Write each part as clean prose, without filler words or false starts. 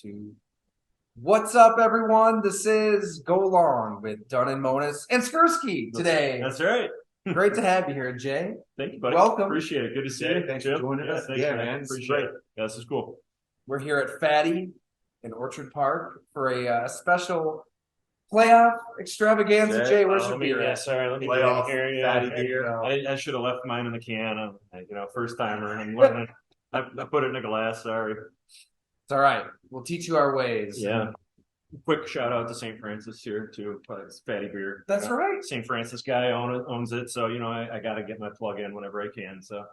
2. What's up, everyone? This is Go Long with Dunn and Monis and Skurski today. That's right. Great to have you here, Jay. Thank you, buddy. Welcome. Appreciate it. Good to see you. Thanks Jim. for joining us. Thanks, Yeah, man. Appreciate it. Yeah, this is cool. We're here at Fatty in Orchard Park for a special playoff extravaganza. Jay, where's your beer? Yeah, sorry. Let me get in here. Yeah, I should have left mine in the can. First timer. I'm learning. I put it in a glass. Sorry. It's all right. We'll teach you our ways. Yeah. Quick shout out to St. Francis here too. It's Fatty Beer. That's right. St. Francis guy owns it, so I got to get my plug in whenever I can. So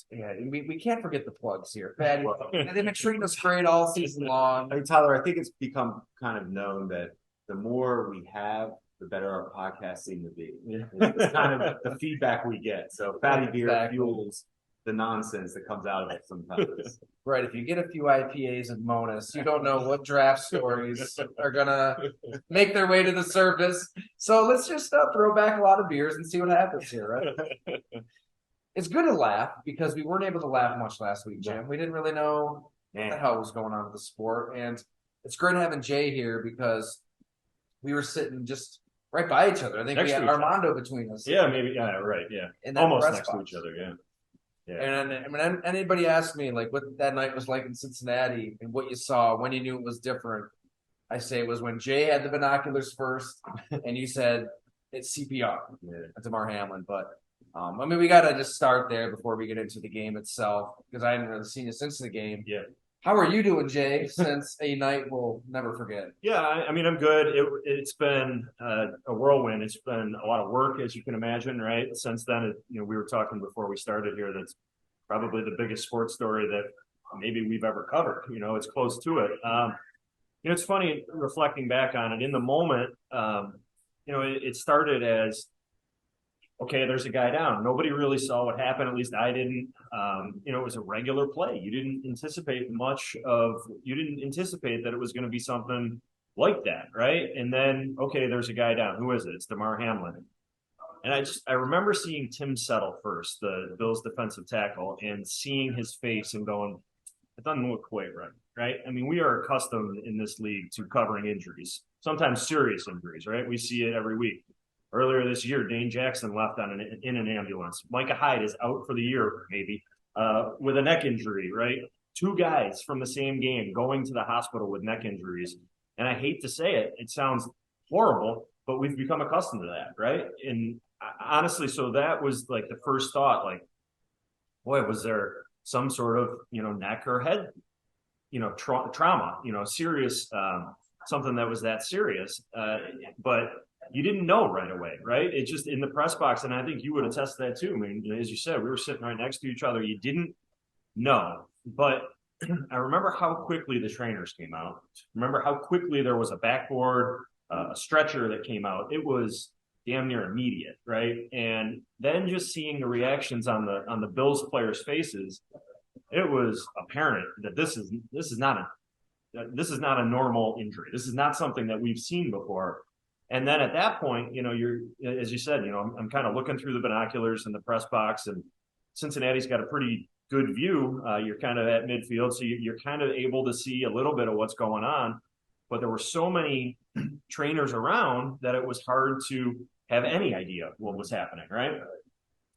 yeah, we can't forget the plugs here. Fatty, they've been treating us great all season long. I mean, Tyler, I think it's become kind of known that the more we have, the better our podcasts seem to be. Yeah. It's kind of the feedback we get. So Fatty Beer Exactly. fuels the nonsense that comes out of it sometimes. Right, if you get a few IPAs and Monas, you don't know what draft stories are gonna make their way to the surface. So let's just throw back a lot of beers and see what happens here, right? It's good to laugh because we weren't able to laugh much last week, Jim. We didn't really know what the hell was going on with the sport, and it's great having Jay here because we were sitting just right by each other. I think Next we had to each other. Armando between us. yeah, maybe. Yeah, right. Yeah, in that almost press next to box. each other. Yeah. And when anybody asked me like what that night was like in Cincinnati and what you saw, when you knew it was different, I say it was when Jay had the binoculars first, and you said it's CPR to Damar Hamlin. But I mean, we got to just start there before we get into the game itself because I hadn't really seen you since the game. Yeah. How are you doing, Jay? Since a night we'll never forget. Yeah, I mean, I'm good. It's been a whirlwind. It's been a lot of work, as you can imagine, right? Since then, we were talking before we started here. That's probably the biggest sports story that maybe we've ever covered. It's close to it. It's funny reflecting back on it. In the moment, it started as, okay, there's a guy down. Nobody really saw what happened. At least I didn't. It was a regular play. You didn't anticipate that it was going to be something like that, right? And then, okay, there's a guy down. Who is it? It's Damar Hamlin. And I remember seeing Tim Settle first, the Bills defensive tackle, and seeing his face and going, it doesn't look quite right? I mean, we are accustomed in this league to covering injuries, sometimes serious injuries, right? We see it every week. Earlier this year, Dane Jackson left in an ambulance. Micah Hyde is out for the year, maybe, with a neck injury, right? 2 guys from the same game going to the hospital with neck injuries. And I hate to say it, it sounds horrible, but we've become accustomed to that, right? And honestly, so that was like the first thought, like, boy, was there some sort of, neck or head, trauma, serious, something that was that serious. But you didn't know right away, right? It's just in the press box, and I think you would attest to that too. I mean, as you said, we were sitting right next to each other. You didn't know, but I remember how quickly the trainers came out. Remember how quickly there was a backboard, a stretcher that came out. It was damn near immediate, right? And then just seeing the reactions on the Bills players' faces, it was apparent that this is not a normal injury. This is not something that we've seen before. And then at that point, you're, as you said, I'm kind of looking through the binoculars in the press box, and Cincinnati's got a pretty good view. You're kind of at midfield, so you're kind of able to see a little bit of what's going on. But there were so many trainers around that it was hard to have any idea what was happening, right?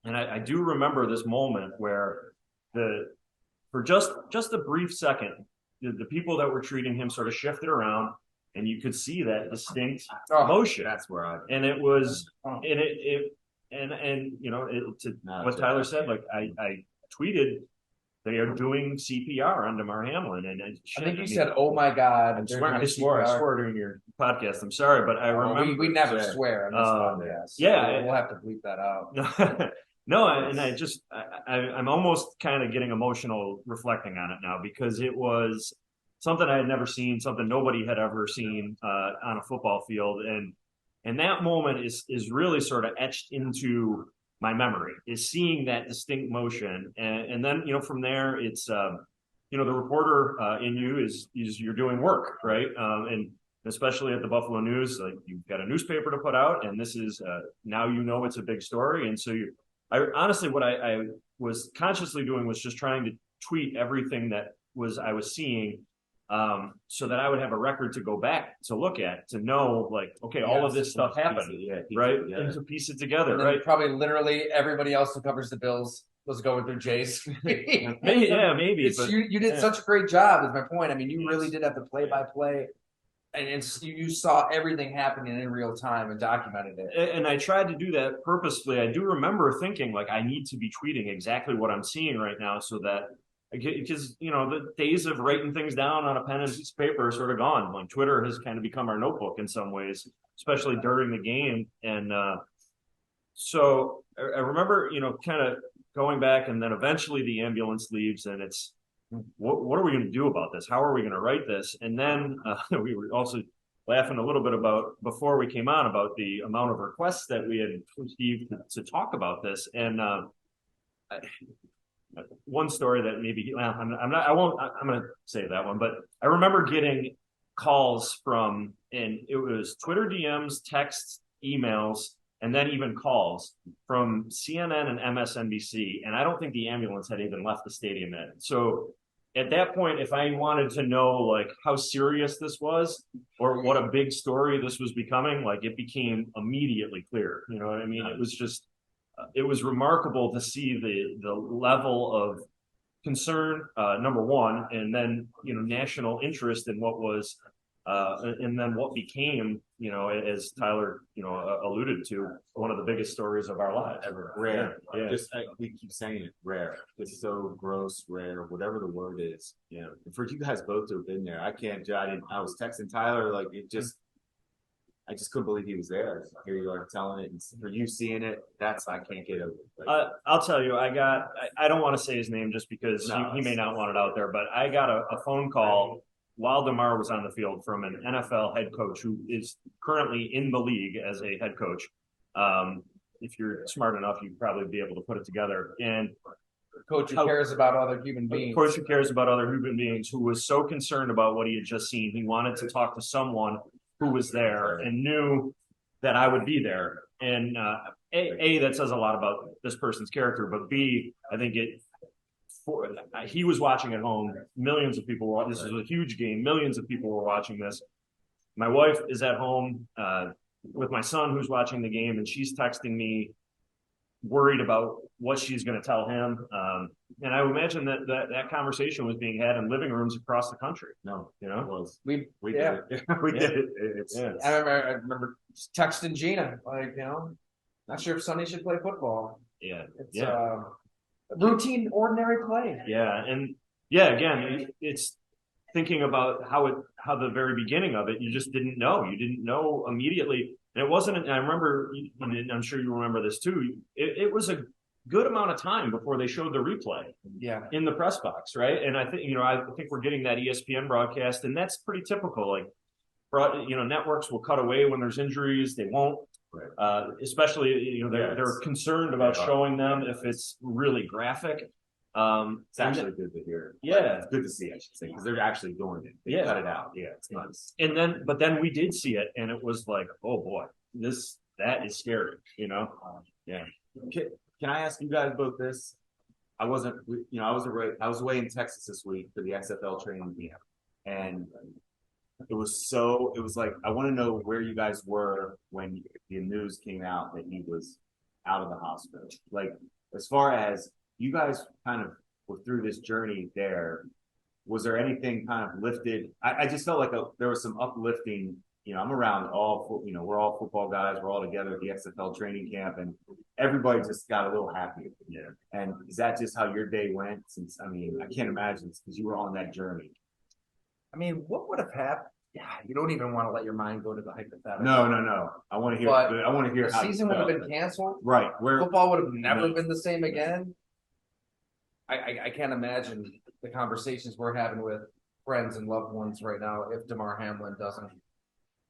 And I do remember this moment where for just a brief second, the people that were treating him sort of shifted around. And you could see that distinct motion. That's where and it was, what Tyler said, like I tweeted, they are doing CPR on Damar Hamlin. And I think you said, "Oh my God!" I swore during your podcast. I'm sorry, but I remember we never swear on this podcast. Yeah, we'll have to bleep that out. No, and I'm almost kind of getting emotional reflecting on it now because it was something I had never seen, something nobody had ever seen on a football field, and that moment is really sort of etched into my memory, is seeing that distinct motion, and then from there it's the reporter in you is you're doing work, right, and especially at the Buffalo News, like you've got a newspaper to put out, and this is now it's a big story, and so I honestly what I was consciously doing was just trying to tweet everything that I was seeing. so that I would have a record to go back to look at, to know, like, okay, all of this stuff happened, right? And to piece it together, And right? probably literally everybody else who covers the Bills was going through Jay's. Maybe, maybe. It's, but, you did such a great job, is my point. I mean, you really did have the play-by-play, and you saw everything happening in real time and documented it. And I tried to do that purposefully. I do remember thinking, like, I need to be tweeting exactly what I'm seeing right now, so that, because the days of writing things down on a pen and a piece of paper are sort of gone. Like, Twitter has kind of become our notebook in some ways, especially during the game. And so I remember, kind of going back, and then eventually the ambulance leaves, and it's, what are we going to do about this? How are we going to write this? And then we were also laughing a little bit about, before we came on, about the amount of requests that we had received to talk about this. And one story that maybe, well, I'm going to say that one, but I remember getting calls from, and it was Twitter DMs, texts, emails, and then even calls from CNN and MSNBC. And I don't think the ambulance had even left the stadium yet. So at that point, if I wanted to know, like, how serious this was, or what a big story this was becoming, like, it became immediately clear. You know what I mean? It was just, it was remarkable to see the level of concern, number one, and then, national interest in what was, and then what became, as Tyler, alluded to, one of the biggest stories of our lives ever. Rare. Yeah. We keep saying it, rare. It's so gross, rare, whatever the word is. And for you guys both to have been there, I was texting Tyler, like, I just couldn't believe he was there. Here you are telling it, and for you seeing it, I can't get over it. Like, I'll tell you, I don't want to say his name just because he may not want it out there, but I got a phone call while DeMar was on the field from an NFL head coach who is currently in the league as a head coach. If you're smart enough, you'd probably be able to put it together. And coach who cares about other human beings. Coach who cares about other human beings, who was so concerned about what he had just seen. He wanted to talk to someone who was there and knew that I would be there. And A, that says a lot about this person's character, but B, I think he was watching at home. Millions of people were. This is a huge game. Millions of people were watching this. My wife is at home with my son, who's watching the game, and she's texting me, worried about what she's going to tell him. And I imagine that conversation was being had in living rooms across the country. No, it was. We did it. We did it. I remember texting Gina, like, not sure if Sonny should play football. Yeah. It's routine, ordinary play. Yeah. And again, it's thinking about how the very beginning of it, you just didn't know. You didn't know immediately. And it wasn't, and I remember, and I'm sure you remember this too, it was a good amount of time before they showed the replay in the press box, right? And I think, I think we're getting that ESPN broadcast, and that's pretty typical. Like, networks will cut away when there's injuries. They won't, especially, they're concerned about showing them if it's really graphic. It's actually good to hear. Yeah. It's good to see, I should say, because they're actually doing it. They cut it out. Yeah, it's nice. And but then we did see it, and it was like, oh boy, that is scary, Yeah. Can I ask you guys both this? I was away in Texas this week for the XFL training camp, and it was like, I want to know where you guys were when the news came out that he was out of the hospital. Like, as far as you guys kind of were through this journey there, was there anything kind of lifted? I just felt like there was some uplifting. I'm around we're all football guys. We're all together at the XFL training camp, and everybody just got a little happier. Yeah. And is that just how your day went? Since, I can't imagine, because you were on that journey. What would have happened? Yeah, you don't even want to let your mind go to the hypothetical. No. I want to hear. I want to hear the how season would have been canceled. Right. Football would have never been the same again. I can't imagine the conversations we're having with friends and loved ones right now if Damar Hamlin doesn't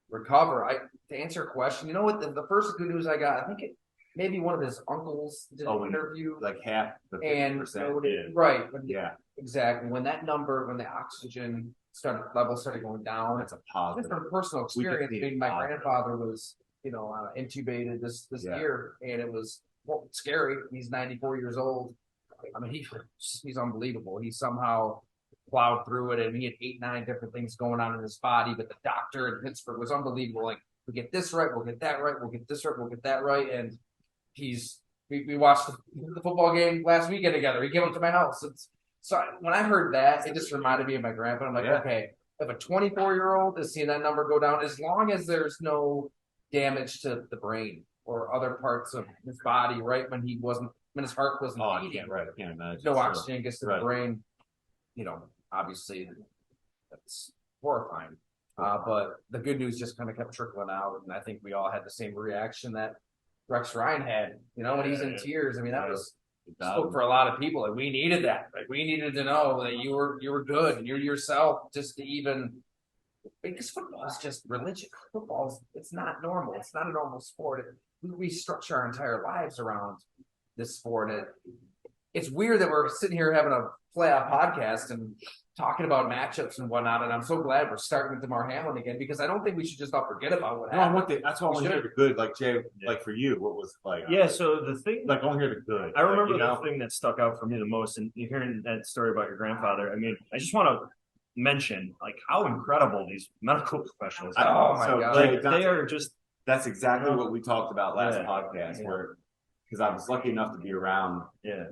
recover. To answer your question, you know what? The first good news I got, I think maybe one of his uncles did an interview, like half the 50%. Right? Yeah, exactly. When the oxygen level started going down, that's a positive. Just from personal experience, my grandfather was intubated this year, and it was scary. He's 94 years old. He's unbelievable. He somehow plowed through it, and he had 8, 9 different things going on in his body. But the doctor in Pittsburgh was unbelievable. Like, we get this right, we'll get that right, we'll get this right, we'll get that right, and we watched the football game last weekend together. He came up to my house. So when I heard that, it just reminded me of my grandpa. I'm like, okay, if a 24-year-old is seeing that number go down, as long as there's no damage to the brain or other parts of his body, right? When his heart wasn't beating, right. I can't imagine. no oxygen gets to the brain. Obviously that's horrifying. But the good news just kind of kept trickling out, and I think we all had the same reaction that Rex Ryan had. When he's in tears. I mean, that spoke for a lot of people. Like, we needed that. Like, we needed to know that you were good and you're yourself, just to even, because football is just religion. It's not normal. It's not a normal sport. We structure our entire lives around this sport. It's weird that we're sitting here having a playoff podcast and talking about matchups and whatnot, and I'm so glad we're starting with DeMar Hamlin again, because I don't think we should just all forget about what happened. That's why I want to hear the good. Like, Jay, like for you, what was like? Yeah, so the thing, like, I want to hear the good. I remember the thing that stuck out for me the most, and hearing that story about your grandfather. I mean, I just want to mention like how incredible these medical professionals are. Oh my God, like, they are just. That's exactly what we talked about last podcast, where because I was lucky enough to be around. Yeah,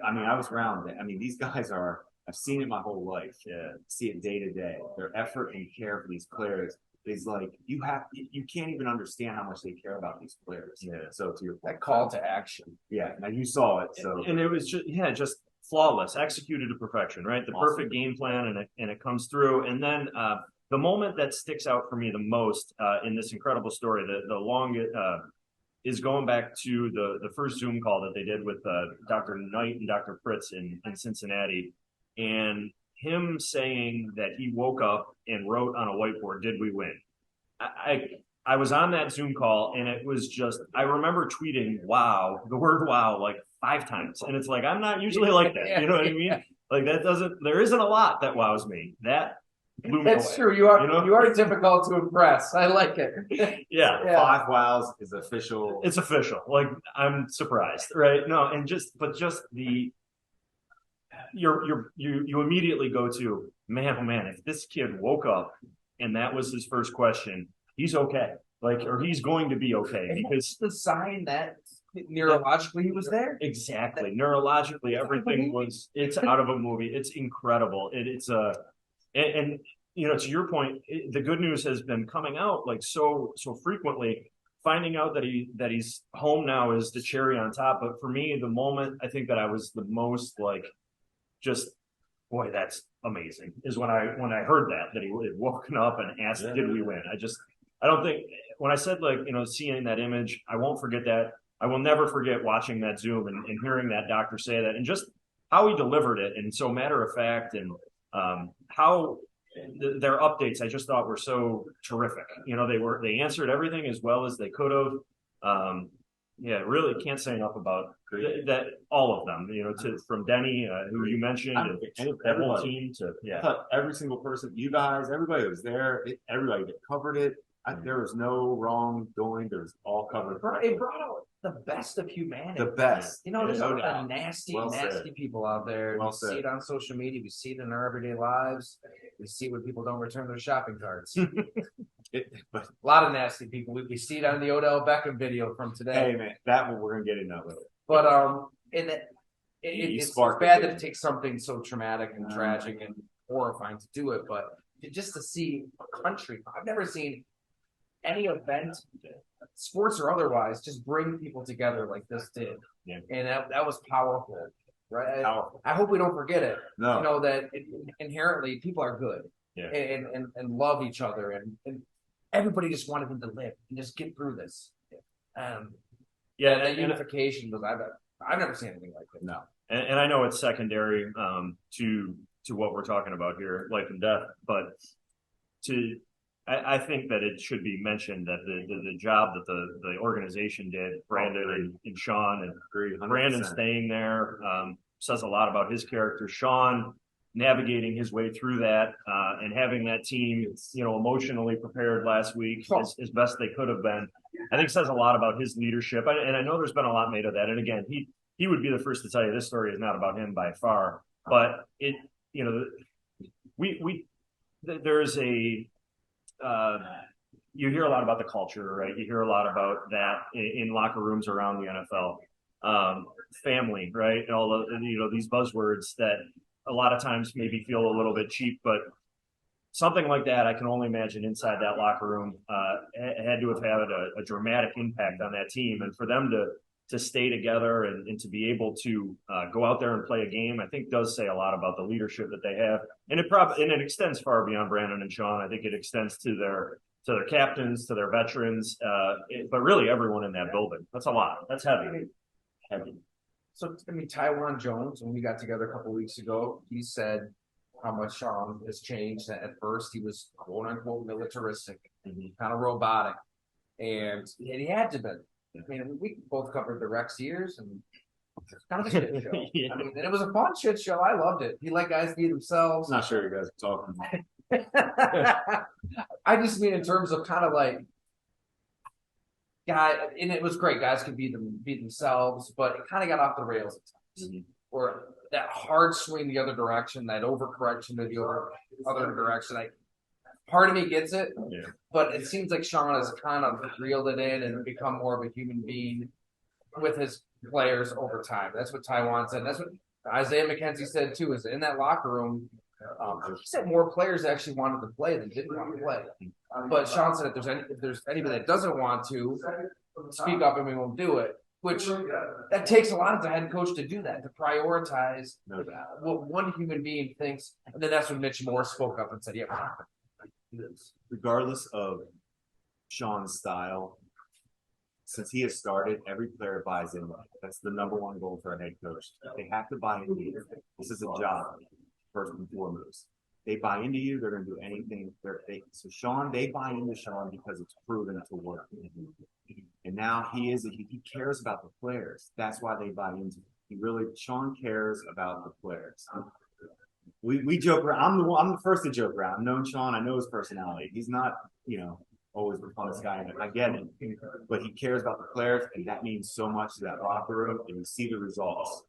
I mean, I was around. I mean, these guys are. I've seen it my whole life. Yeah, see it day to day. Their effort and care for these players is like you can't even understand how much they care about these players. Yeah. So to your point, that call to action. Yeah. Now you saw it. So and it was just flawless, executed to perfection. Right, the perfect game plan, and it comes through. And then the moment that sticks out for me the most in this incredible story, the longest. Is going back to the first Zoom call that they did with Dr. Knight and Dr. Fritz in Cincinnati, and him saying that he woke up and wrote on a whiteboard, "Did we win?" I was on that Zoom call, and it was just, I remember tweeting "wow," the word "wow" like 5 times, and it's like, I'm not usually like that, you know what I mean? Like, there isn't a lot that wows me. That blew me away. That's true. You are difficult to impress. I like it. Yeah. 5 wows is official. It's official. Like, I'm surprised, right? No, and just the you immediately go to, man, oh man, if this kid woke up and that was his first question, he's okay. Like, or he's going to be okay, because the sign that neurologically he was there. Exactly. Neurologically, everything it's out of a movie. It's incredible. And to your point, the good news has been coming out like so frequently. Finding out that he's home now is the cherry on top. But for me, the moment I think that I was the most like, just, boy, that's amazing, is when I heard that he had woken up and asked, "Did we win?" I don't think, when I said, like, seeing that image, I won't forget that. I will never forget watching that Zoom and hearing that doctor say that, and just how he delivered it, and so matter of fact, and how their updates I just thought were so terrific. They answered everything as well as they could have. Really can't say enough about that. All of them, from Denny, who you mentioned, and that whole team to I thought every single person, you guys, everybody was there. Everybody that covered it. There was no wrongdoing. There was all covered. It brought out the best of humanity. The best. There's a lot of nasty people out there. We see it on social media. We see it in our everyday lives. We see when people don't return their shopping carts. A lot of nasty people. We see it on the Odell Beckham video from today. Hey man, that one we're gonna get into later. But it's bad that it takes something so traumatic and tragic and horrifying to do it. But just to see a country, I've never seen any event, sports or otherwise, just bring people together like this did. Yeah. And that was powerful, right? Powerful. I hope we don't forget it. No. That inherently people are good, and love each other, and everybody just wanted them to live and just get through this. That unification was, I've never seen anything like it. No. And I know it's secondary to what we're talking about here, life and death, but I think that it should be mentioned that the job that the organization did, Brandon and Sean, and Brandon staying there says a lot about his character. Sean navigating his way through that and having that team, emotionally prepared last week as best they could have been, I think says a lot about his leadership. And I know there's been a lot made of that. And again, he would be the first to tell you this story is not about him by far, but there's a you hear a lot about the culture, right? You hear a lot about that in locker rooms around the NFL. Family, right? And all the, these buzzwords that a lot of times maybe feel a little bit cheap, but something like that, I can only imagine inside that locker room had to have had a dramatic impact on that team. And for them to stay together and to be able to go out there and play a game, I think does say a lot about the leadership that they have. And it extends far beyond Brandon and Sean. I think it extends to their captains, to their veterans, but really everyone in that building. That's a lot. That's heavy. So, Taiwan Jones, when we got together a couple of weeks ago, he said how much Sean has changed. At first, he was quote unquote militaristic, kind of robotic, and he had to be. We both covered the Rex years, and it's kind of a shit show. Yeah. And it was a fun shit show. I loved it. He let guys be themselves. I'm not sure you guys are talking about. I just mean in terms of kind of like guy, and it was great. Guys could be themselves, but it kind of got off the rails at times. Or that hard swing the other direction, that overcorrection to the other direction. Like, part of me gets it, but it seems like Sean has kind of reeled it in and become more of a human being with his players over time. That's what Taiwan said. That's what Isaiah McKenzie said too. Is in that locker room, he said more players actually wanted to play than didn't want to play. But Sean said if there's anybody that doesn't want to speak up, and we won't do it. Which that takes a lot of the head coach to do that, to prioritize what one human being thinks. And then that's when Mitch Morse spoke up and said, "Yeah, regardless of Sean's style, since he has started, every player buys in. That's the number one goal for a head coach. They have to buy into you. This is a job, first and foremost. They buy into you, they're going to do anything. So Sean, they buy into Sean because it's proven to work. And now he cares about the players. That's why they buy into him. Sean cares about the players. We joke around. I'm the first to joke around. I've known Sean. I know his personality. He's not, always the funnest guy in it. I get it. But he cares about the players, and that means so much to that locker room, and you see the results.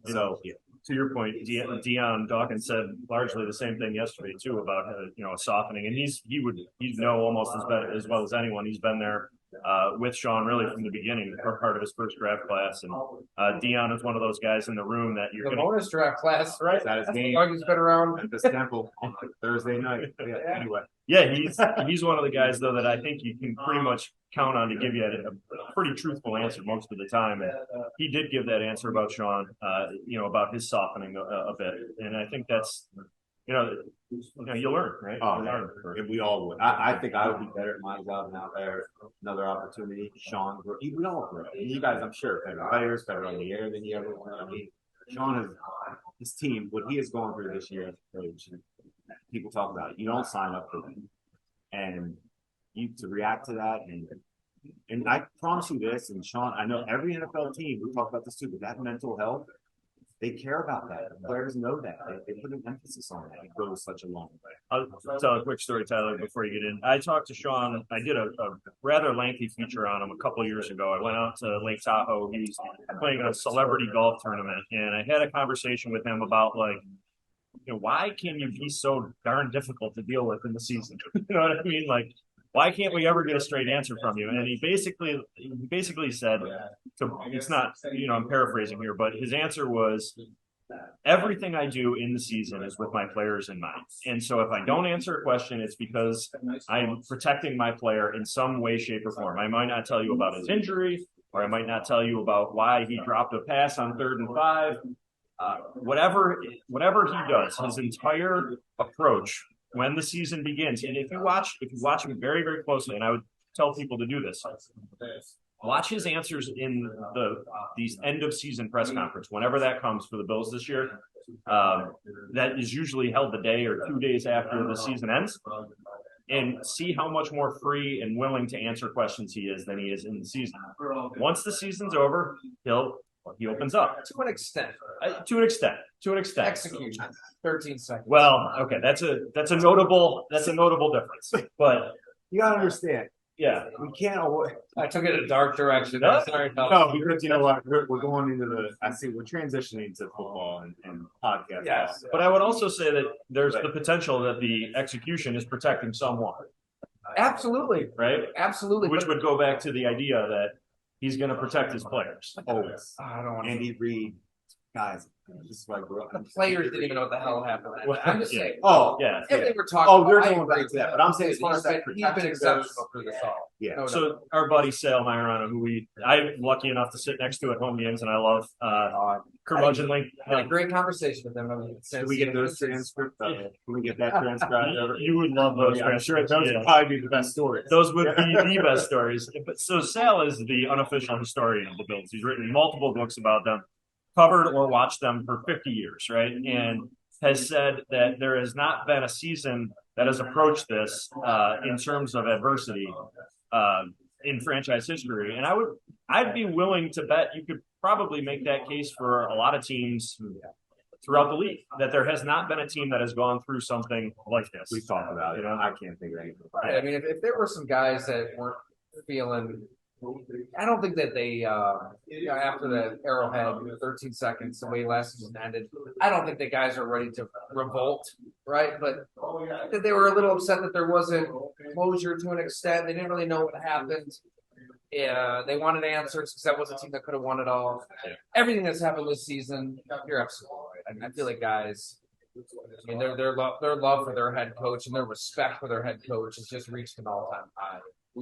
So, to your point, Deion Dawkins said largely the same thing yesterday too about a softening, and he'd know almost as well as anyone. He's been there with Sean really from the beginning, part of his first draft class, and Deion is one of those guys in the room that you're the bonus draft class, right? That's his game. He's been around at this temple on Thursday night. Anyway. Yeah, he's one of the guys though that I think you can pretty much count on to give you a pretty truthful answer most of the time. And he did give that answer about Sean, about his softening a bit, and I think that's you learn, right? Oh, and we all would. I think I would be better at my job now. There, another opportunity. Sean, we all grow. You guys, I'm sure, better players, better on the air than you ever were. I mean, Sean is his team. What he has gone through this year as a coach. People talk about it. You don't sign up for them, and you to react to that. And I promise you this, and Sean, I know every NFL team. We talk about this too, but that mental health, they care about that. The players know that. They put an emphasis on that. It goes such a long way. I'll tell a quick story, Tyler, before you get in. I talked to Sean. I did a rather lengthy feature on him a couple of years ago. I went out to Lake Tahoe. He was playing a celebrity golf tournament, and I had a conversation with him about why can you be so darn difficult to deal with in the season? You know what I mean? Like, why can't we ever get a straight answer from you? And he basically said, it's not, I'm paraphrasing here, but his answer was, everything I do in the season is with my players in mind. And so if I don't answer a question, it's because I'm protecting my player in some way, shape, or form. I might not tell you about his injury, or I might not tell you about why he dropped a pass on 3rd and 5. Whatever he does, his entire approach when the season begins, and if you watch him very, very closely, and I would tell people to do this, watch his answers in these end of season press conference, whenever that comes for the Bills this year. That is usually held the day or 2 days after the season ends, and see how much more free and willing to answer questions he is than he is in the season. Once the season's over, he opens up to an extent. Execution, 13 seconds. Well, okay, that's a notable difference. But you gotta understand. Yeah, we can't. I took it a dark direction. No, sorry, no, because you know what, we're going into we're transitioning to football, and podcast. Yes. But I would also say that there's the potential that the execution is protecting someone, Absolutely. right? Absolutely. Which But would go back to the idea that he's going to protect his players. Always. I don't want to. Andy Reid, guys, this is why I grew up. The players didn't even know what the hell happened. I'm just Yeah. saying. Oh, Yeah. If they were talking, Oh, we're I going agree back to that, but I'm saying as far as that he's been protection exceptional goes, through this all. yeah. No, So our buddy Sal Maiorana, who I'm lucky enough to sit next to at home games, and I love curmudgeonly. Had a great conversation with them. I mean, Can we get those transcripts? Can we get that transcribed over? You would love those. I'm sure those transcripts. would probably be the best stories. Those would be the best stories. But so Sal is the unofficial historian of the Bills. He's written multiple books about them, covered or watched them for 50 years, right? And has said that there has not been a season that has approached this in terms of adversity in franchise history. And I'd be willing to bet you could probably make that case for a lot of teams throughout the league, that there has not been a team that has gone through something like this. We've talked about it. I can't think of anything. Right. I mean, if there were some guys that weren't feeling, I don't think that they, after the Arrowhead, 13 seconds, the way last season ended, I don't think the guys are ready to revolt, right? But that they were a little upset that there wasn't closure to an extent. They didn't really know what happened. Yeah, they wanted answers because that was a team that could have won it all. Everything that's happened this season, you're absolutely right. I mean, I feel like guys, I mean, their love for their head coach and their respect for their head coach has just reached an all-time high.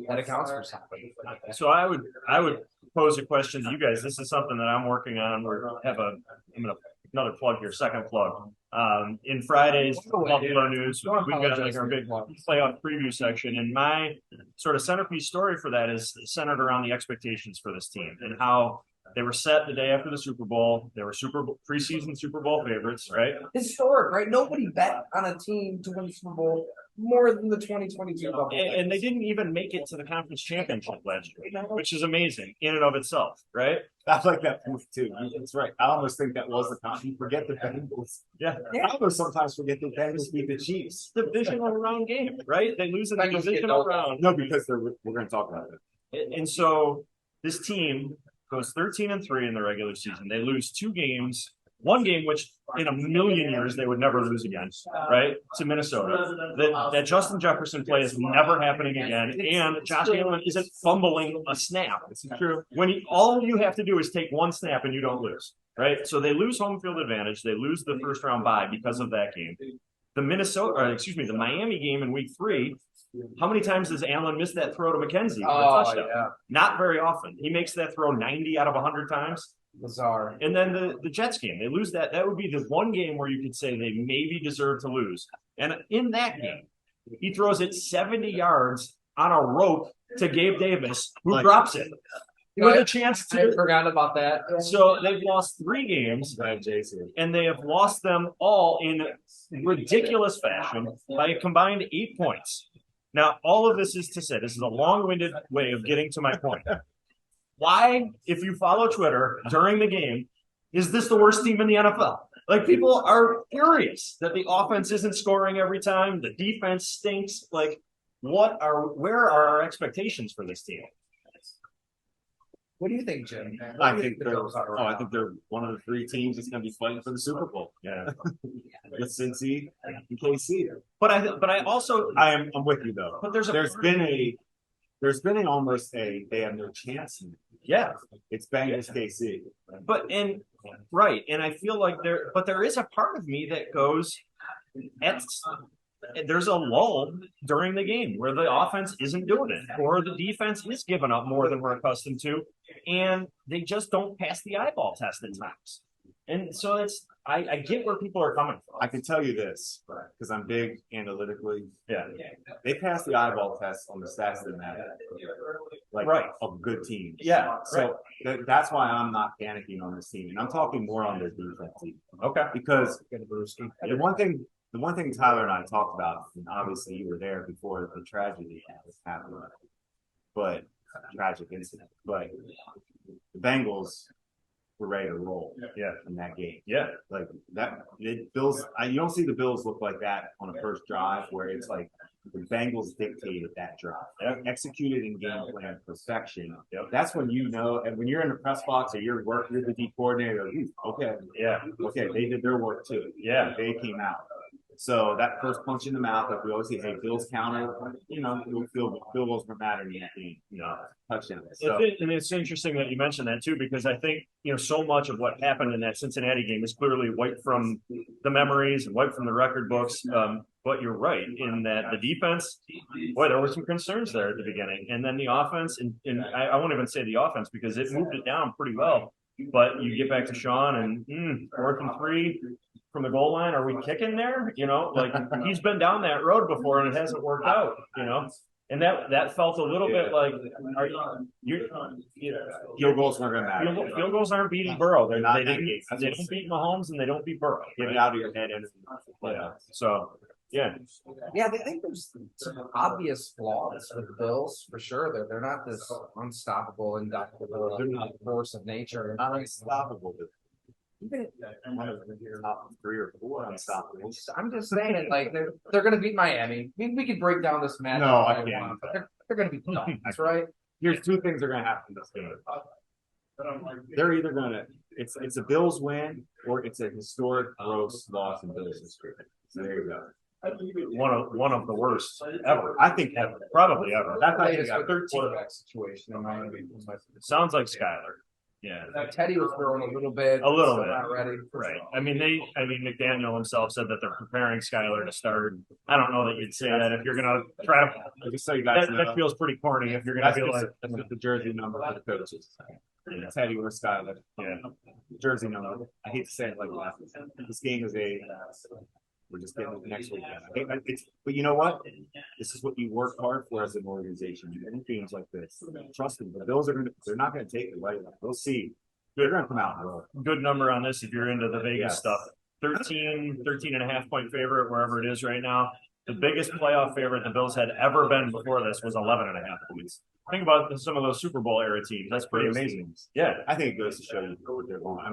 That accounts for something. So I would pose a question to you guys. This is something that I'm working on. Another plug here, second plug. In Friday's Buffalo News, we've got like our big playoff preview section, and my sort of centerpiece story for that is centered around the expectations for this team and how they were set the day after the Super Bowl. They were preseason Super Bowl favorites, right? Historic, right? Nobody bet on a team to win the Super Bowl more than the 2022 Buffalo. And they didn't even make it to the conference championship last year, which is amazing in and of itself, right? I like that move too. That's right. I almost think that was the time. You forget the Bengals. Yeah. I almost sometimes forget the Bengals beat the Chiefs. Divisional round game, right? They lose in the divisional round. No, because we're going to talk about it. And so this team goes 13-3 in the regular season. They lose 2 games, one game which in a million years they would never lose again, right? To Minnesota. That Justin Jefferson play is never happening again, and Josh Allen isn't fumbling a snap. It's true. All you have to do is take one snap and you don't lose, right? So they lose home field advantage. They lose the first round bye because of that game. The Miami game in week 3. How many times does Allen miss that throw to McKenzie for a touchdown? Yeah. Not very often. He makes that throw 90 out of 100 times. Bizarre. And then the Jets game, they lose that. That would be the one game where you could say they maybe deserve to lose. And in that game, he throws it 70 yards on a rope to Gabe Davis, who drops it. With a chance I to. forgot about that. So they've lost 3 games, and they have lost them all in ridiculous fashion by a combined 8 points. Now, all of this is to say, this is a long-winded way of getting to my point. Why, if you follow Twitter during the game, is this the worst team in the NFL? Like, people are furious that the offense isn't scoring every time. The defense stinks. Like, where are our expectations for this team? What do you think, Jim? I think they're one of the 3 teams that's going to be fighting for the Super Bowl. Yeah. With Cincy and KC. But I'm with you though. But there's been almost they have no chance. Yeah. It's Bengals KC. And I feel like there is a part of me that goes, there's a lull during the game where the offense isn't doing it, or the defense is giving up more than we're accustomed to, and they just don't pass the eyeball test at times. And so I get where people are coming from. I can tell you this, because I'm big analytically. Yeah. They pass the eyeball test on the stats that matter. Of good teams. Yeah. So that's why I'm not panicking on this team. And I'm talking more on their defense team. Okay. Because the one thing Tyler and I talked about, and obviously you were there before the tragedy happened, but tragic incident. But the Bengals were ready to roll. Yeah. In that game. Yeah. Like that. You don't see the Bills look like that on a first drive where it's like the Bengals dictated that drive. Executed in game plan perfection. Yep. That's when you know, and when you're in the press box or you're the D coordinator, okay, they did their work too. Yeah. They came out. So that first punch in the mouth, like we always say, hey, Bills counter, field goals were matter in that game, touchdowns. So, and it's interesting that you mentioned that too, because I think, so much of what happened in that Cincinnati game is clearly wiped from the memories and wiped from the record books. But you're right in that the defense, boy, there were some concerns there at the beginning. And then the offense, and I won't even say the offense because it moved it down pretty well. But you get back to Sean and 4th and 3 from the goal line. Are we kicking there? He's been down that road before and it hasn't worked out, And that felt a little bit like field goals weren't going to matter. Field goals aren't beating Burrow. They don't beat Mahomes and they don't beat Burrow. Get it out of your head. So, yeah. Yeah, I think there's some obvious flaws with the Bills for sure. They're not this unstoppable, indomitable force of nature. Not unstoppable. Even top 3 or 4 unstoppable. I'm just saying, they're going to beat Miami. We could break down this match. No, I can't. They're going to beat the Dolphins, right? Here's 2 things are going to happen in this game. They're either going to it's a Bills win or it's a historic gross loss in Bills history. So there you go. One of the worst ever. I think ever. Probably ever. That's like a 13 situation in Miami. It sounds like Skyler. Yeah. Teddy was throwing a little bit. Not ready. Right. McDaniel himself said that they're preparing Skyler to start. I don't know that you'd say that if you're going to try to. Just so you guys know, that feels pretty corny if you're going to be like. That's just the jersey number for the coaches. Teddy or Skyler. Yeah. Jersey number. I hate to say it like that. This game is we're just getting the next weekend. But you know what? This is what you work hard for as an organization. You win games like this. Trust me, the Bills they're not going to take it lightly. We'll see. They're going to come out and roll. Good number on this if you're into the Vegas stuff. 13 and a half point favorite, wherever it is right now. The biggest playoff favorite the Bills had ever been before this was 11 and a half points. Think about some of those Super Bowl era teams. That's pretty amazing. Yeah. I think it goes to show you what they're going.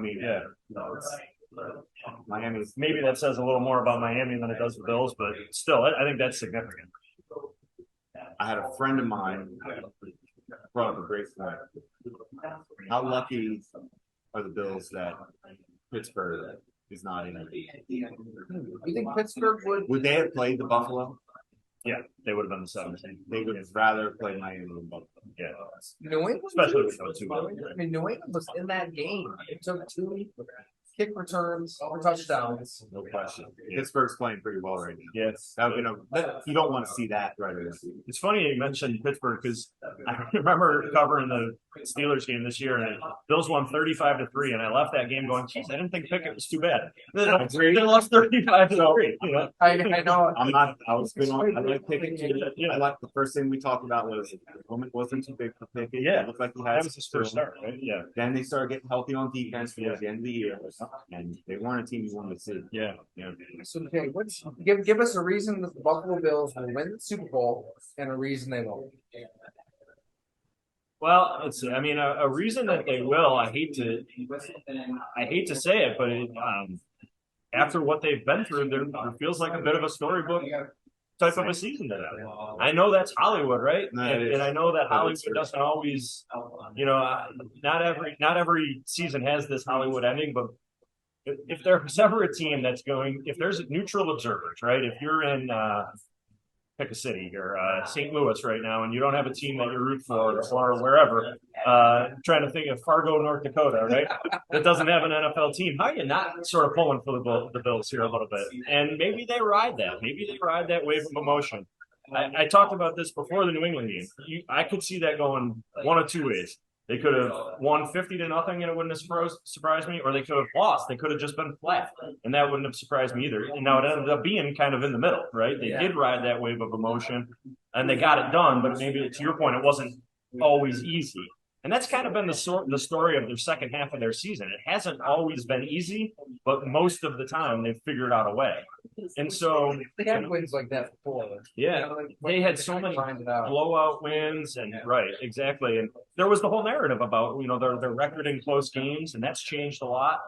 Miami. Maybe that says a little more about Miami than it does the Bills, but still, I think that's significant. I had a friend of mine brought up a great point. How lucky are the Bills that Pittsburgh is not in it? You think Pittsburgh would they have played the Buffalo? Yeah, they would have been the 17. They would have rather played Miami than Buffalo. Yeah. New England, especially with those 2. New England was in that game. It took 2 kick returns, touchdowns. No question. Yeah. Pittsburgh's playing pretty well right now. Yes. You don't want to see that right away. It's funny you mentioned Pittsburgh because I remember covering the Steelers game this year and Bills won 35-3 and I left that game going, geez, I didn't think Pickett was too bad. They lost 35-3. I know. I like Pickett. I like the first thing we talked about was the moment wasn't too big for Pickett. Yeah. It looked like he had that was his first start, right? Yeah. Then they started getting healthy on defense towards the end of the year. And they weren't a team you wanted to see. Yeah. So, okay, give us a reason that the Buffalo Bills will win the Super Bowl and a reason they won't. Well, let's see. A reason that they will. I hate to say it, but after what they've been through, there feels like a bit of a storybook type of a season to them. I know that's Hollywood, right? And I know that Hollywood doesn't always, not every season has this Hollywood ending, but if there's ever a team that's going, if there's neutral observers, right? If you're in, pick a city or St. Louis right now, and you don't have a team that you root for or wherever, trying to think of Fargo, North Dakota, right? That doesn't have an NFL team. How are you not sort of pulling for the Bills here a little bit? And maybe they ride that. Maybe they ride that wave of emotion. I talked about this before the New England game. I could see that going one of 2 ways. They could have won 50-0 and it wouldn't have surprised me, or they could have lost. They could have just been flat, and that wouldn't have surprised me either. And now it ended up being kind of in the middle, right? They did ride that wave of emotion, and they got it done. But maybe to your point, it wasn't always easy. And that's kind of been the story of their second half of their season. It hasn't always been easy, but most of the time they've figured out a way. And so they had wins like that before. Yeah, they had so many blowout wins, and right, exactly. And there was the whole narrative about their record in close games, and that's changed a lot.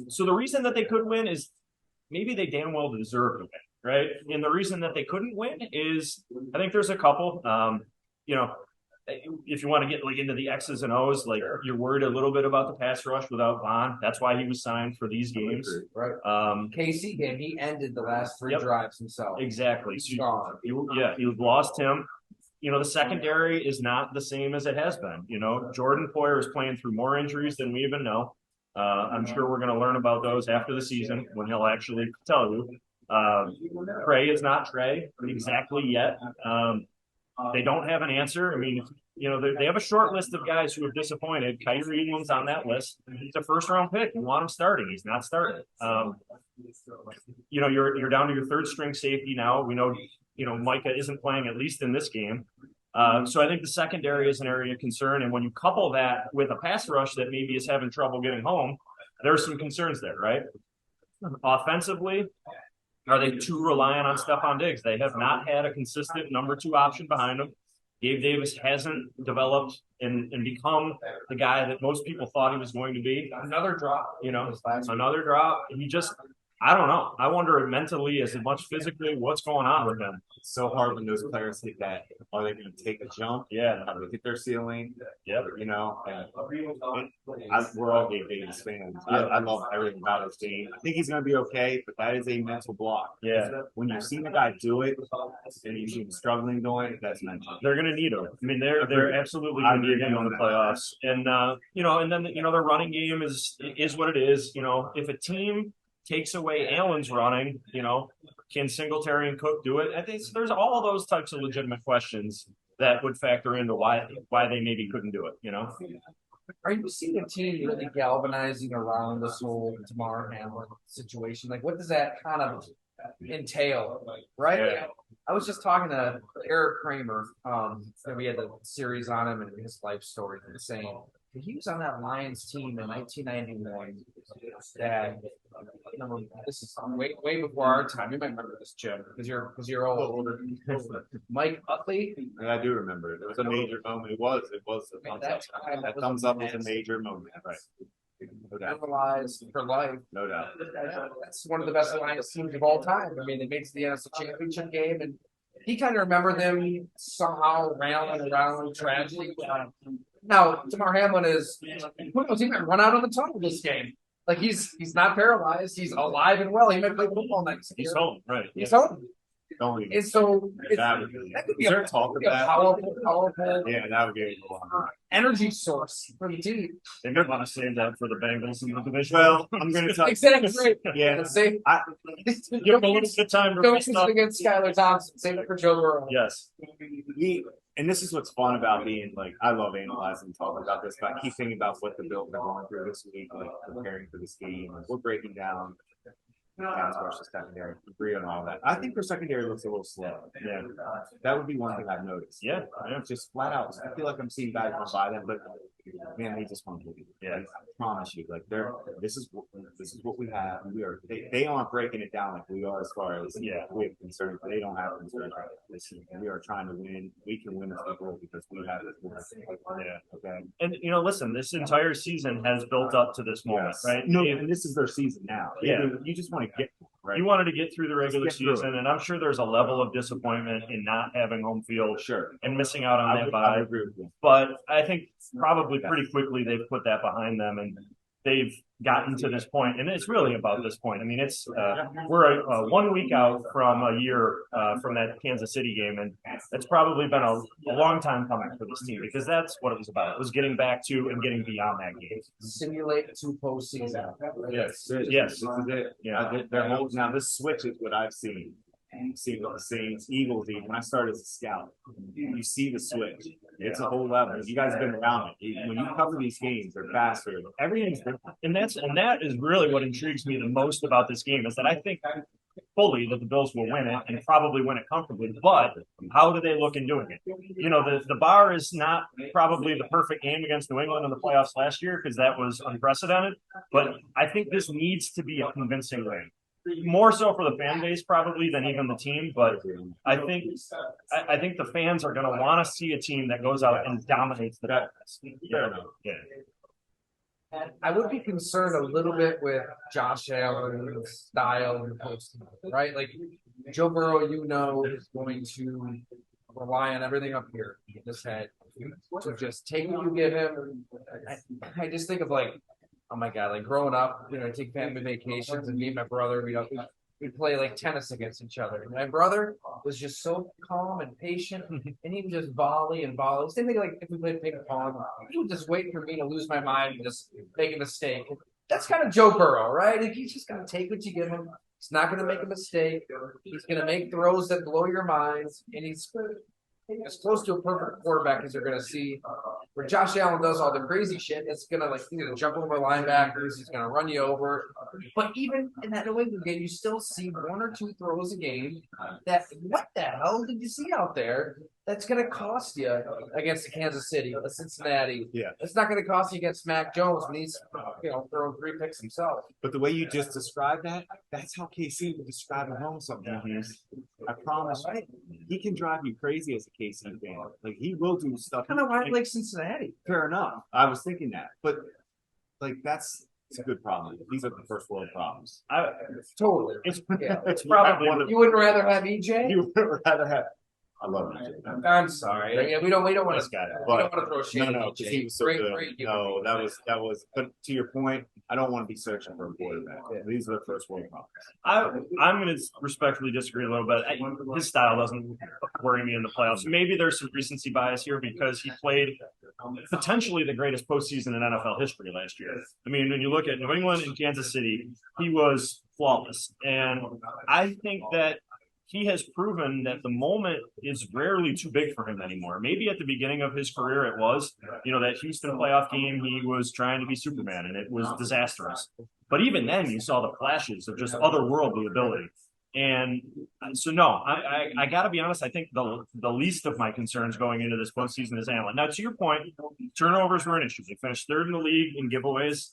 So the reason that they could win is maybe they damn well deserve to win. right? And the reason that they couldn't win is I think there's a couple. You know, if you want to get like into the X's and O's, like you're worried a little bit about the pass rush without Vaughn. That's why he was signed for these games. Right. KC game, he ended the last 3 drives himself. Exactly. So you've lost him. You know, the secondary is not the same as it has been. You know, Jordan Poyer is playing through more injuries than we even know. I'm sure we're going to learn about those after the season when he'll actually tell you. Trey is not Trey exactly yet. They don't have an answer. I mean, you know, they have a short list of guys who have disappointed. Kyrie Elam's on that list. He's a first-round pick. You want him starting. He's not starting. You know, you're down to your third string safety now. We know, you know, Micah isn't playing at least in this game. So I think the secondary is an area of concern. And when you couple that with a pass rush that maybe is having trouble getting home, there's some concerns there, right? Offensively, are they too reliant on Stephon Diggs? They have not had a consistent number 2 option behind him. Gabe Davis hasn't developed and become the guy that most people thought he was going to be. Another drop. You know, another drop. He just, I don't know. I wonder mentally as much physically what's going on with him. It's so hard when those players hit that. Are they going to take a jump? Yeah. How do they hit their ceiling? Yeah. You know, and we're all Gabe Davis fans. I love everything about his game. I think he's going to be okay, but that is a mental block. Yeah. When you've seen a guy do it and you see him struggling doing it, that's mental. They're going to need him. I mean, they're absolutely going to need him in the playoffs. And, you know, and then, you know, their running game is what it is. You know, if a team takes away Allen's running, you know, can Singletary and Cook do it? I think there's all of those types of legitimate questions that would factor into why they maybe couldn't do it, you know? Are you seeing a team really galvanizing around this whole Damar Hamlin situation? Like, what does that kind of entail, right? Yeah. I was just talking to Eric Kramer, and we had the series on him and his life story, and saying he was on that Lions team in 1991. That this is way before our time. You might remember this, Jim, because you're older. Mike Utley. And I do remember it. It was a major moment. It was a thumbs up. That thumbs up was a major moment, right? No doubt. Analyzed for life. No doubt. That's one of the best Lions teams of all time. I mean, they made it to the NFC Championship game, and he kind of remembered them somehow railing around tragedy. Now, Damar Hamlin is, who knows, he might run out on the tunnel this game. Like, he's not paralyzed. He's alive and well. He might play football next year. He's home, right. He's home. Don't even. And so That could be a talk of that? powerful Yeah, that would be energy source for the team. They might want to save that for the Bengals in the division. Well, I'm going to tell you. Exactly. Yeah. Save Give them a little bit of time to don't rest use up. it against Skylar Thompson. Save it for Joe Burrow. Yes. And this is what's fun about being like, I love analyzing and talking about this, but I keep thinking about what the Bills are going through this week, like preparing for this game. Like, we're breaking down pass versus secondary, agree on all that. I think their secondary looks a little slow. Yeah, that would be one thing I've noticed. Yeah, just flat out. I feel like I'm seeing guys run by them, but man, they just want to be. Yeah, I promise you. Like this is what we have. They aren't breaking it down like we are as far as we have concerns. They don't have concerns. We are trying to win. We can win as people because we have this. Yeah. Okay. And listen, this entire season has built up to this moment, right? No, and this is their season now. Yeah. You just want to get. Right. You wanted to get through the regular season, and I'm sure there's a level of disappointment in not having home field, and missing out on that bye. But I think probably pretty quickly they've put that behind them, and they've gotten to this point, and it's really about this point. I mean, it's we're 1 week out from a year from that Kansas City game, and it's probably been a long time coming for this team because that's what it was about. It was getting back to and getting beyond that game. Simulate 2 postseason. Yes. This is it. Yeah, they're holding now. This switch is what I've seen. See what the Saints, Eagles, even when I started as a scout, you see the switch. It's a whole level. You guys have been around it. When you cover these games, they're faster. Everything's different. And that is really what intrigues me the most about this game is that I think fully that the Bills will win it and probably win it comfortably. But how do they look in doing it? You know, the bar is not probably the perfect game against New England in the playoffs last year because that was unprecedented. But I think this needs to be a convincing win. More so for the fan base probably than even the team, but I think the fans are going to want to see a team that goes out and dominates the defense. Yeah. I would be concerned a little bit with Josh Allen's style in the postseason, right? Like Joe Burrow, is going to rely on everything up here in his head to just take what you give him. I just think of like, oh my God, like growing up, take family vacations and me and my brother, we'd play like tennis against each other. And my brother was just so calm and patient, and he would just volley and volley. Same thing like if we played ping pong, he would just wait for me to lose my mind and just make a mistake. That's kind of Joe Burrow, right? Like he's just gonna take what you give him. He's not gonna make a mistake. He's gonna make throws that blow your minds, and he's as close to a perfect quarterback as you're going to see. Where Josh Allen does all the crazy shit, it's going to he's going to jump over linebackers, he's going to run you over. But even in that New England game, you still see one or two throws a game that, what the hell did you see out there? That's going to cost you against the Kansas City, the Cincinnati. Yeah. It's not going to cost you against Mac Jones when he's, throwing 3 picks himself. But the way you just described that, that's how KC would describe at home sometimes. I promise. Right? He can drive you crazy as a KC fan. Like he will do stuff. Kind of like Cincinnati. Fair enough. I was thinking that, but it's a good problem. These are the first world problems. Totally. It's probably you wouldn't rather have EJ? You would rather have. I love EJ. I'm sorry. Yeah, we don't want to. Nice guy, we don't want to throw shade. No, because he was so good. No, that was. But to your point, I don't want to be searching for a quarterback. These are the first world problems. I'm going to respectfully disagree a little bit. His style doesn't worry me in the playoffs. Maybe there's some recency bias here because he played potentially the greatest postseason in NFL history last year. I mean, when you look at New England and Kansas City, he was flawless. And I think that he has proven that the moment is rarely too big for him anymore. Maybe at the beginning of his career it was, that Houston playoff game, he was trying to be Superman and it was disastrous. But even then you saw the flashes of just otherworldly ability. And so, no, I got to be honest. I think the least of my concerns going into this postseason is Allen. Now, to your point, turnovers were an issue. They finished third in the league in giveaways.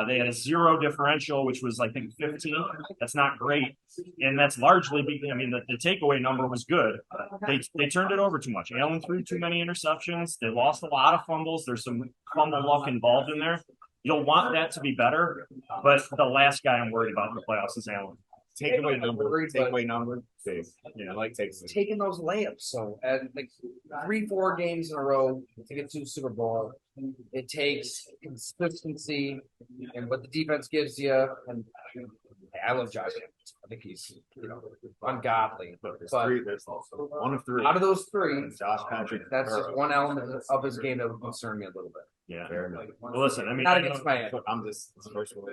They had a 0 differential, which was, I think, 15. That's not great. And that's largely because, the takeaway number was good. They turned it over too much. Allen threw too many interceptions. They lost a lot of fumbles. There's some fumble luck involved in there. You'll want that to be better. But the last guy I'm worried about in the playoffs is Allen. Takeaway number. Big. Taking those layups. So, at 3-4 games in a row to get to the Super Bowl, it takes consistency and what the defense gives you. And I love Josh Allen. I think he's ungodly. But there's also one of 3. Out of those 3, Josh Patrick. That's just one element of his game that would concern me a little bit. Yeah, fair enough. Well, listen, not against my head. I'm just first one.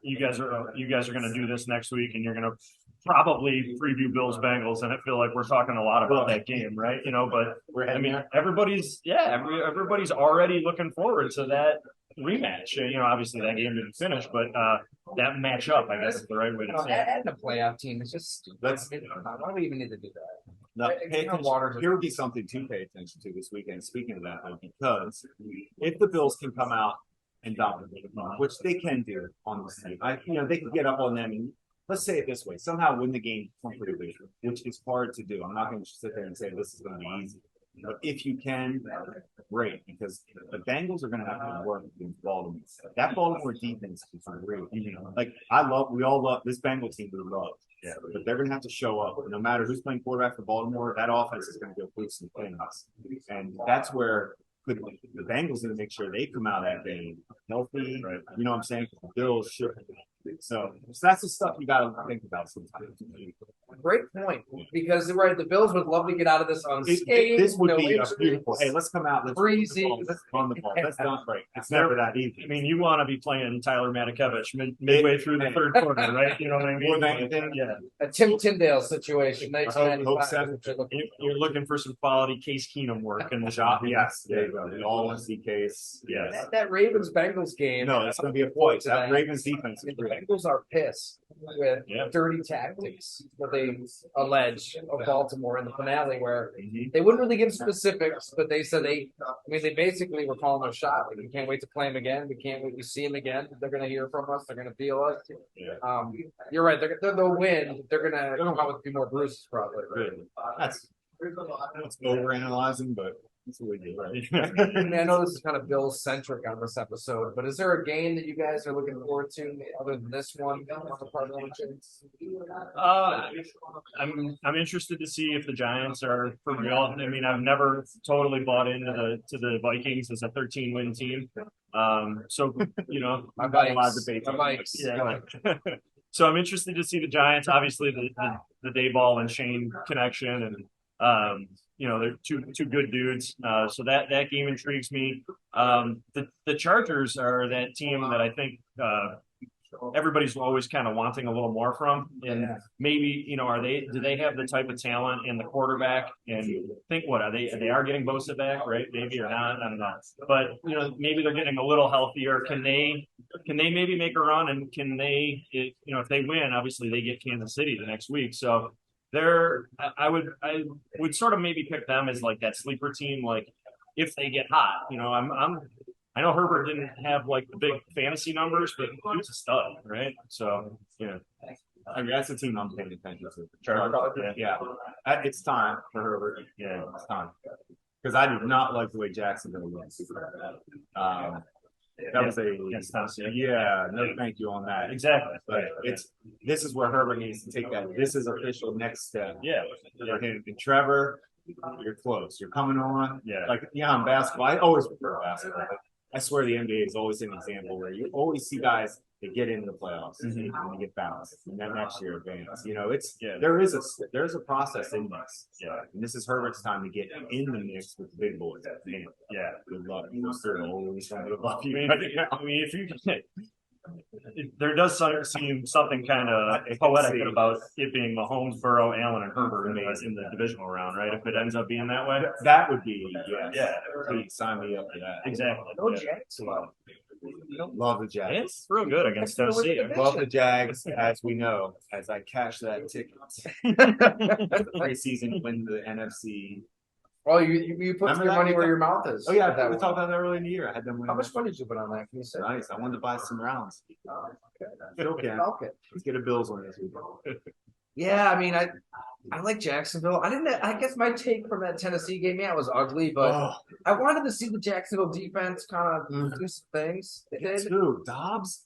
You guys are going to do this next week, and you're going to probably preview Bills Bengals, and I feel like we're talking a lot about that game, right? But everybody's already looking forward to that rematch. Obviously that game didn't finish, but that matchup, I guess, is the right way to say it. And the playoff team is just stupid. Why do we even need to do that? Now, here would be something to pay attention to this weekend. Speaking of that, because if the Bills can come out and dominate, which they can do on this team, they can get up on them and let's say it this way: somehow win the game comfortably, which is hard to do. I'm not going to sit there and say this is going to be easy. But if you can, great, because the Bengals are going to have to work against Baltimore. That Baltimore defense is great. We all love this Bengal team. We love, but they're going to have to show up. No matter who's playing quarterback for Baltimore, that offense is going to go boost and things, and that's where the Bengals going to make sure they come out of that game healthy. Right. You know what I'm saying? The Bills should. So that's the stuff you got to think about sometimes. Great point, because the Bills would love to get out of this unscathed. This would be a beautiful. Hey, let's come out. Let's breezy. Let's run the ball. That's not great. It's never that easy. You want to be playing Tyler Matakevich midway through the third quarter, right? You know what I mean? A Tim Tyndale situation. You're looking for some quality Case Keenum work in the shop. Yes, there you go. All want to see Case. Yes. That Ravens Bengals game. No, it's going to be a point. That Ravens defense is great. Bengals are pissed with dirty tactics that they allege of Baltimore in the finale, where they wouldn't really give specifics, but they said they basically were calling their shot. Like, we can't wait to play him again. We can't wait to see him again. They're going to hear from us. They're going to feel us. Yeah. You're right. They'll win. They're going to come out with a few more bruises, probably. That's overanalyzing, but That's what we do, right? I mean, I know this is kind of Bills centric on this episode, but is there a game that you guys are looking forward to other than this one on the part of the Giants? I'm interested to see if the Giants are for real. I mean, I've never totally bought into the Vikings as a 13-win team. So you know, My got a lot of Vikes. debate. My Vikes. yeah. So I'm interested to see the Giants. Obviously, the Dayball and Shane connection, and you know, they're two good dudes. So that game intrigues me. The Chargers are that team that I think everybody's always kind of wanting a little more from, and maybe, you know, do they have the type of talent in the quarterback? And think what are they are getting Bosa back, right? Maybe or not, I don't know. But you know, maybe they're getting a little healthier. Can they maybe make a run? And can they, you know, if they win, obviously they get Kansas City the next week. So I would sort of maybe pick them as like that sleeper team, like if they get hot. You know, I know Herbert didn't have like the big fantasy numbers, but he was a stud, right? So yeah, I mean, that's the team I'm paying attention to. Chargers, Yeah. It's time for Herbert. yeah. It's time. Because I did not like the way Jacksonville went. That was Against Tennessee. no thank you on that. Exactly. But this is where Herbert needs to take that. This is official next step. Yeah. For him. And Trevor, you're close. You're coming on. Yeah. Like, yeah, in basketball, I always prefer basketball. But I swear the NBA is always an example where you always see guys that get into the playoffs and they get bounced, and then next year advance. You know, there's a process in this. Yeah. And this is Herbert's time to get in the mix with the big boys. Man, Yeah. good luck. Always trying to love you. I mean, if you there does seem something kind of poetic about it being Mahomes, Burrow, Allen, and Herbert in the divisional round, right? If it ends up being that way, That would be, yeah, please sign me up for that. exactly. No Yeah. Jags. Love the Jags. It's real good against Tennessee. Love the Jags, as we know, as I cash that ticket. Preseason win the NFC. Well, you put Remember your that? money where your mouth is. Oh yeah, That we one. talked about that early in the year. I had them win. How much money did you put on that? Can you say? Nice. I wanted to buy some rounds. Okay. Still can. Okay. Let's get a Bills one this week. Yeah, I mean, I like Jacksonville. I guess my take from that Tennessee game, yeah, it was ugly, but I wanted to see the Jacksonville defense kind of do some things. They did. Dude, Dobbs.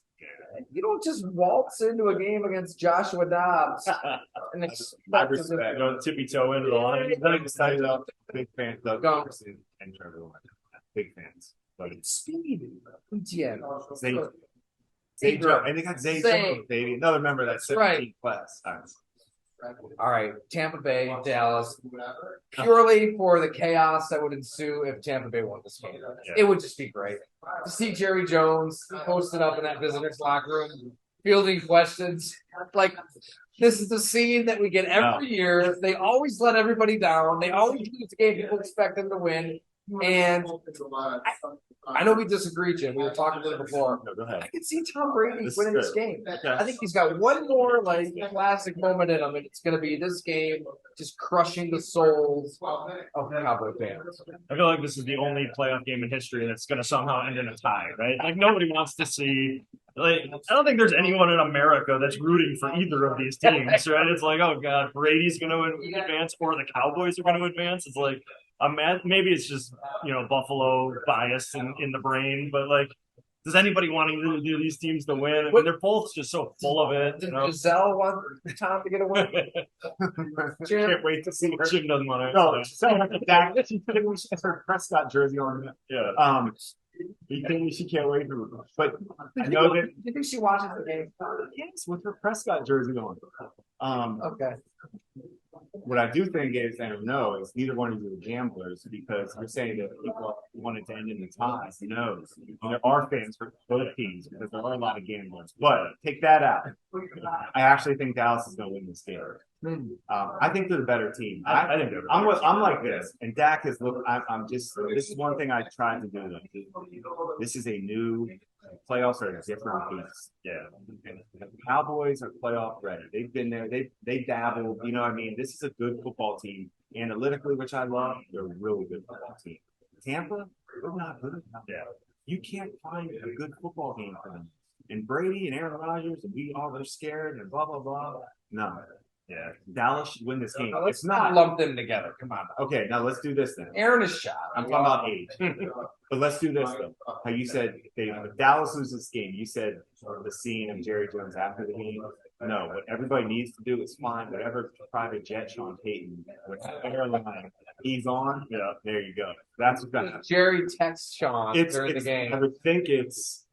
You don't just waltz into a game against Joshua Dobbs and expect I to respect. Go tippy toe into the line. Big fan. Doug Go. Peterson and Trevor Lawrence. Big fans. But it's speed. ETN. Zay. Zay Jones. And they got Zay Zay. Jones, baby. Another member of that 17 right. class. All right, Tampa Bay, Dallas. Purely for the chaos that would ensue if Tampa Bay won this game. Yeah. It would just be great. To see Jerry Jones posted up in that visitors' locker room, fielding questions. Like, this is the scene that we get every year. They always let everybody down. They always lose the game people expect them to win. And I know we disagree, Jim. We were talking about it before. No, go ahead. I can see Tom Brady winning this game. Okay. I think he's got one more like classic moment in him, and it's going to be this game just crushing the souls of Cowboy fans. I feel like this is the only playoff game in history that's going to somehow end in a tie, right? Like nobody wants to see. Like I don't think there's anyone in America that's rooting for either of these teams, right? It's like, oh god, Brady's going to advance, or the Cowboys are going to advance. It's like, maybe it's just, you know, Buffalo bias in the brain, but like, does anybody want these teams to win? I mean, they're both just so full of it. Did You know? Giselle want Tom to get a win? Jim, Can't wait to see her. Jim doesn't want to. No, so that she has her Prescott jersey on. Yeah. She can't wait for. But I do know that you think she watches the game? yes, with her Prescott jersey on. Okay. What I do think is, I don't know, is neither one of you are gamblers because you're saying that people wanted to end in the tie. No, and there are fans for both teams because there are a lot of gamblers. But take that out. I actually think Dallas is going to win this game. I think they're the better team. I think they're the I'm better I'm like this, and Dak has looked. I'm just. This is one thing I tried to do. This is a new playoffs are a different beast. Yeah. And the Cowboys are playoff ready. They've been there. They dabbled. You know what I mean? This is a good football team. Analytically, which I love, they're a really good football team. Tampa, they're not good enough. Yeah. You can't find a good football game for them. And Brady and Aaron Rodgers and we all are scared and blah blah blah. No. Yeah. Dallas should win this game. Now, let's It's not. lump them together. Come on. Okay, now let's do this then. Aaron is shot. I'm talking about age. But let's do this though. How you said if Dallas loses this game, you said the scene of Jerry Jones after the game. No, what everybody needs to do is find whatever private jet Sean Payton, whatever airline he's on. Yeah, there you go. That's what's gonna happen. Jerry texts Sean during the I game. would think it's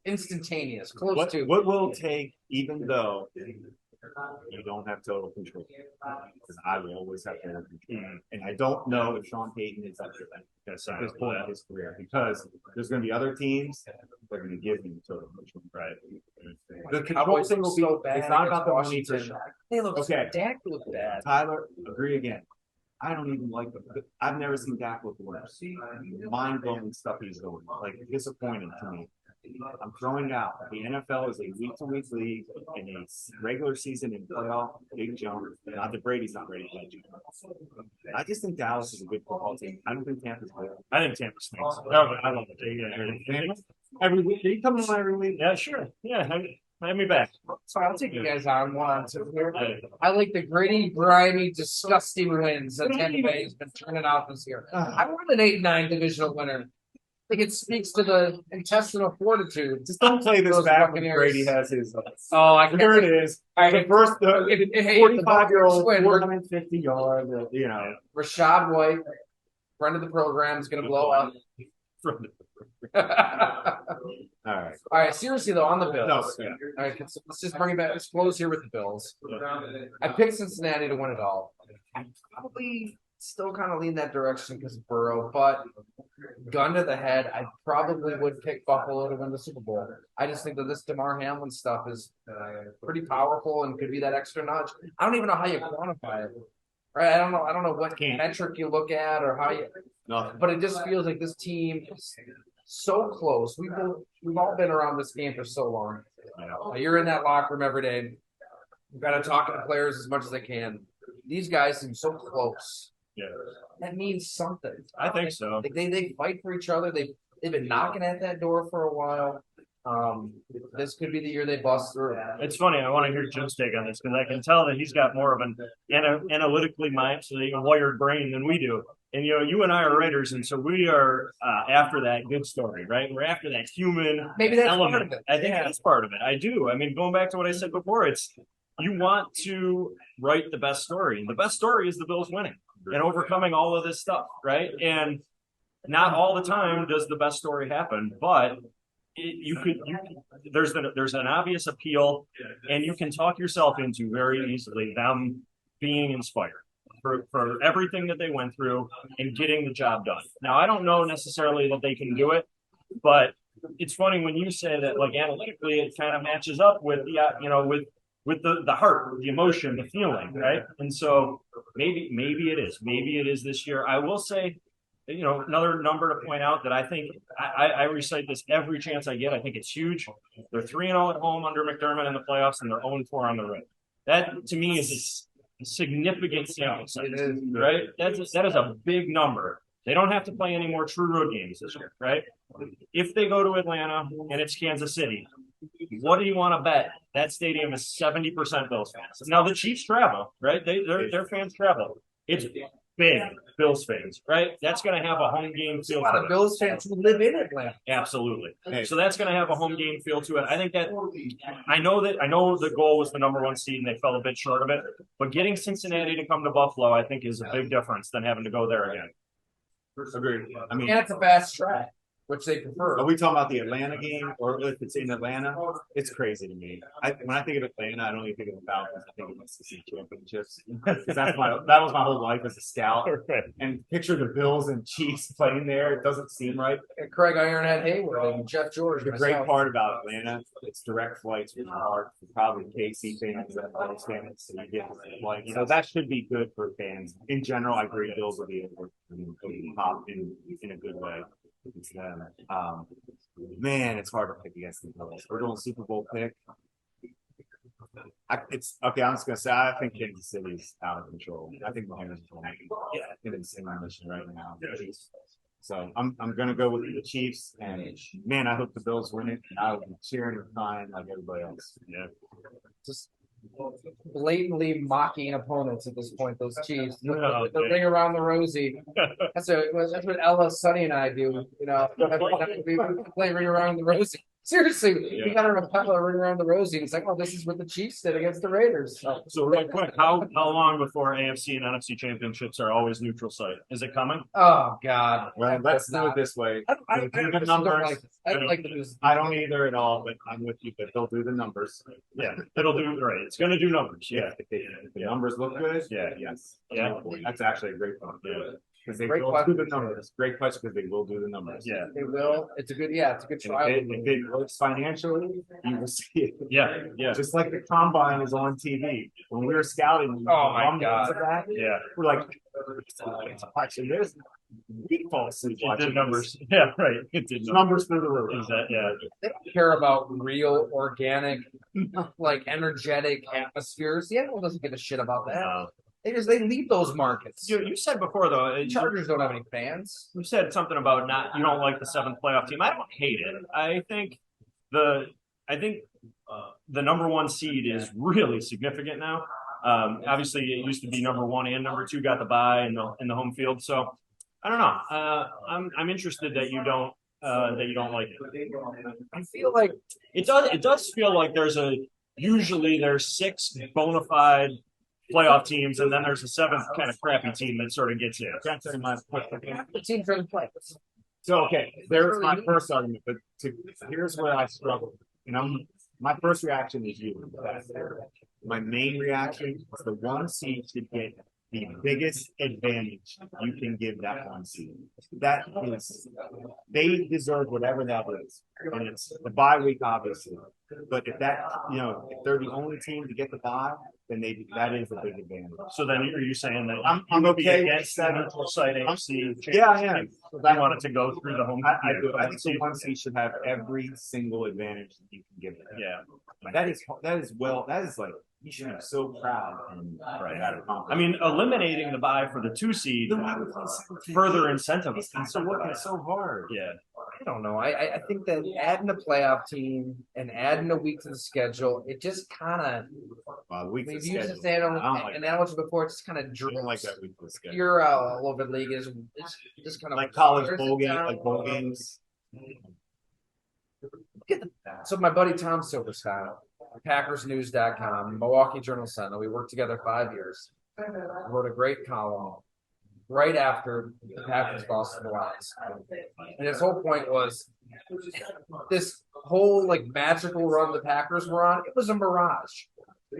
Instantaneous, close what to. will it take, even though you don't have total control. Because I will always have total control. And I don't know if Sean Payton is up to that at this point in his career, because there's going to be other teams that are going to give him total control. Right. The control Cowboys thing look will be, so bad it's not against about the money for Washington. Sean. They look Okay. Dak looked bad. Tyler, agree again. I don't even like them. I've never seen Dak look worse. Mind blowing stuff he's doing. Like disappointing to me. I'm throwing it out. The NFL is a week-to-week league, and a regular season and playoff big jump. Not that Brady's not ready to jump. I just think Dallas is a good football team. I don't think Tampa's good. I think Tampa stinks. I love it. Yeah. Every week, can you come on every week? Yeah, sure. Yeah, have me back. So I'll take you guys on one. I like the gritty, grimy, disgusting wins that Tampa Bay has been turning out this year. I want an 8-9 divisional winner. I think it speaks to the intestinal fortitude. Just don't play this Those back when Buccaneers. Brady has his. Oh, I can't. Here it is. The first, If the 45-year-old, Buccaneers win, 450-yard. You know, Rashad White, friend of the program, is going to blow up. all right. All right, seriously though, on the Bills. No, yeah. All right, let's just bring it back. Let's close here with the Bills. I picked Cincinnati to win it all. I probably still kind of lean that direction because of Burrow, but gun to the head, I probably would pick Buffalo to win the Super Bowl. I just think that this DeMar Hamlin stuff is pretty powerful and could be that extra notch. I don't even know how you quantify it. Right? I don't know what metric you look at or how you. No. But it just feels like this team is so close. We've all been around this game for so long. You're in that locker room every day. You've got to talk to the players as much as they can. These guys seem so close. Yeah, that means something. I think so. They fight for each other. They've been knocking at that door for a while. This could be the year they bust through. It's funny. I want to hear Jim's take on this because I can tell that he's got more of an analytically minded, wired brain than we do. And you and I are writers, and so we are after that good story, right? We're after that human Maybe that's element. part of it. I think that's part of it. I do. I mean, going back to what I said before, it's you want to write the best story, and the best story is the Bills winning and overcoming all of this stuff, right? And not all the time does the best story happen, but there's an obvious appeal, and you can talk yourself into very easily them being inspired for everything that they went through and getting the job done. Now, I don't know necessarily that they can do it, but it's funny when you say that, like analytically, it kind of matches up with with the heart, the emotion, the feeling, right? And so maybe it is this year. I will say, another number to point out that I think I recite this every chance I get. I think it's huge. They're 3-0 at home under McDermott in the playoffs, and they're 0-4 on the road. That to me is a significant sample size, right? That is a big number. They don't have to play any more true road games this year, right? If they go to Atlanta and it's Kansas City, what do you want to bet? That stadium is 70% Bills fans. Now the Chiefs travel, right? Their fans travel. It's big Bills fans, right? That's going to have a home game feel. A lot of Bills fans who live in Atlanta. Absolutely. So that's going to have a home game feel to it. I think that I know the goal was the number one seed and they fell a bit short of it, but getting Cincinnati to come to Buffalo, I think, is a big difference than having to go there again. Agreed. I mean, and it's a fast track, which they prefer. Are we talking about the Atlanta game, or if it's in Atlanta? It's crazy to me. When I think of Atlanta, I don't even think of the Falcons. I think of the SEC championships because that was my whole life as a scout. And picture the Bills and Chiefs playing there. It doesn't seem right. And Craig Ironhead Hayward and Jeff George. The great part about Atlanta, it's direct flights from Hart, probably KC fans and Bills fans, so you get the flight. So that should be good for fans in general. I agree, Bills will be able to pop in a good way. It's them. Man, it's hard to pick against the Bills. We're doing Super Bowl pick. It's okay. I'm just gonna say I think Kansas City's out of control. I think Mahomes is in an insane mission right now. So I'm gonna go with the Chiefs, and man, I hope the Bills win it. I will be cheering and crying like everybody else. Yeah. Just blatantly mocking opponents at this point. Those Chiefs, the Okay. ring around the rosy. That's what Ella, Sonny, and I do. We play ring around the rosy. Seriously, we got a Pella ring around the rosy. And it's like, oh, this is what the Chiefs did against the Raiders. So real quick, how long before AFC and NFC championships are always neutral site? Is it coming? Oh God. Well, let's do it this way. I Do the don't numbers. like this. I don't like the news. I don't either at all, but I'm with you. But they'll do the numbers. Yeah, it'll do right. It's going to do numbers. Yeah, If the numbers look good. Yeah. Yes. Yeah. That's actually a great point. Yeah. Because they Great will question. do the numbers. Great question because they will do the numbers. Yeah. They will. It's a good. Yeah, it's a good And trial. if it works financially, you will see it. Yeah. Yeah. Just like the combine is on TV. When we were scouting, Oh, my rumblings God. of that, Yeah. we're like, watching this. We falsely It watching did numbers. Yeah, right. It did numbers through the roof. Is that, yeah. They don't care about real, organic, like energetic atmospheres. The NFL doesn't give a shit about that. They leave those markets. You said before though, Chargers don't have any fans. you said something about you don't like the seventh playoff team. I don't hate it. I think the number one seed is really significant now. Obviously, it used to be number one and number two got the bye in the home field. So I don't know. I'm interested that you don't like it. I feel like It does feel like usually there's six bona fide playoff teams, and then there's a seventh kind of crappy team that sort of gets in. the teams are in play. So okay, there's my first argument, but here's where I struggle. My first reaction is you. My main reaction is the one seed should get the biggest advantage you can give that one seed. That is, they deserve whatever that is, and it's the bye week, obviously. But if if they're the only team to get the bye, then that is a big advantage. So then, are you saying that I'm you would be okay against the neutral site AFC? Yeah, I am. I want it to go through the home. I do. I think the one seed should have every single advantage that you can give them. Yeah. That is like you should be so proud and that accomplishment. I mean, eliminating the bye for the two seed further incentive. It's working so hard. Yeah. I don't know. I think that adding a playoff team and adding a week to the schedule, it just kind of. We've used this analogy before. It just kind of I don't like that week to the schedule. You're all over the league is just kind of Like college bowl games, like bowl games. So my buddy Tom Silverstein, PackersNews.com, Milwaukee Journal Sentinel. We worked together 5 years. Wrote a great column right after the Packers lost to the Lions. And his whole point was this whole like magical run the Packers were on, it was a mirage.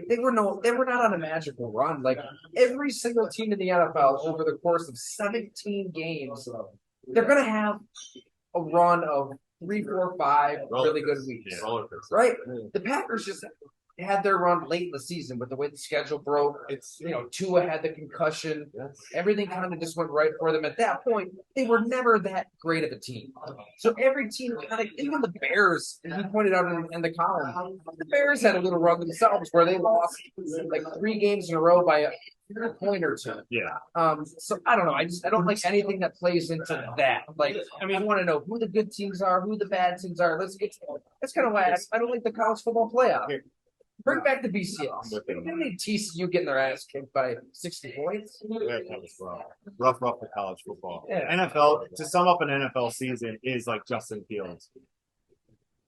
They were not on a magical run. Like every single team in the NFL over the course of 17 games, they're gonna have a run of 3, 4, 5 really good weeks. Right? The Packers just had their run late in the season with the way the schedule broke. Tua had the concussion. Everything kind of just went right for them. At that point, they were never that great of a team. So every team kind of, even the Bears, as he pointed out in the column, the Bears had a little run themselves where they lost like 3 games in a row by a point or two. Yeah. So I don't know. I don't like anything that plays into that. Like, I want to know who the good teams are, who the bad teams are. That's kind of why I don't like the college football playoff. Bring back the BCS. We don't need TCU getting their ass kicked by 60 points. That was rough for college football. Yeah. NFL, to sum up an NFL season, is like Justin Fields.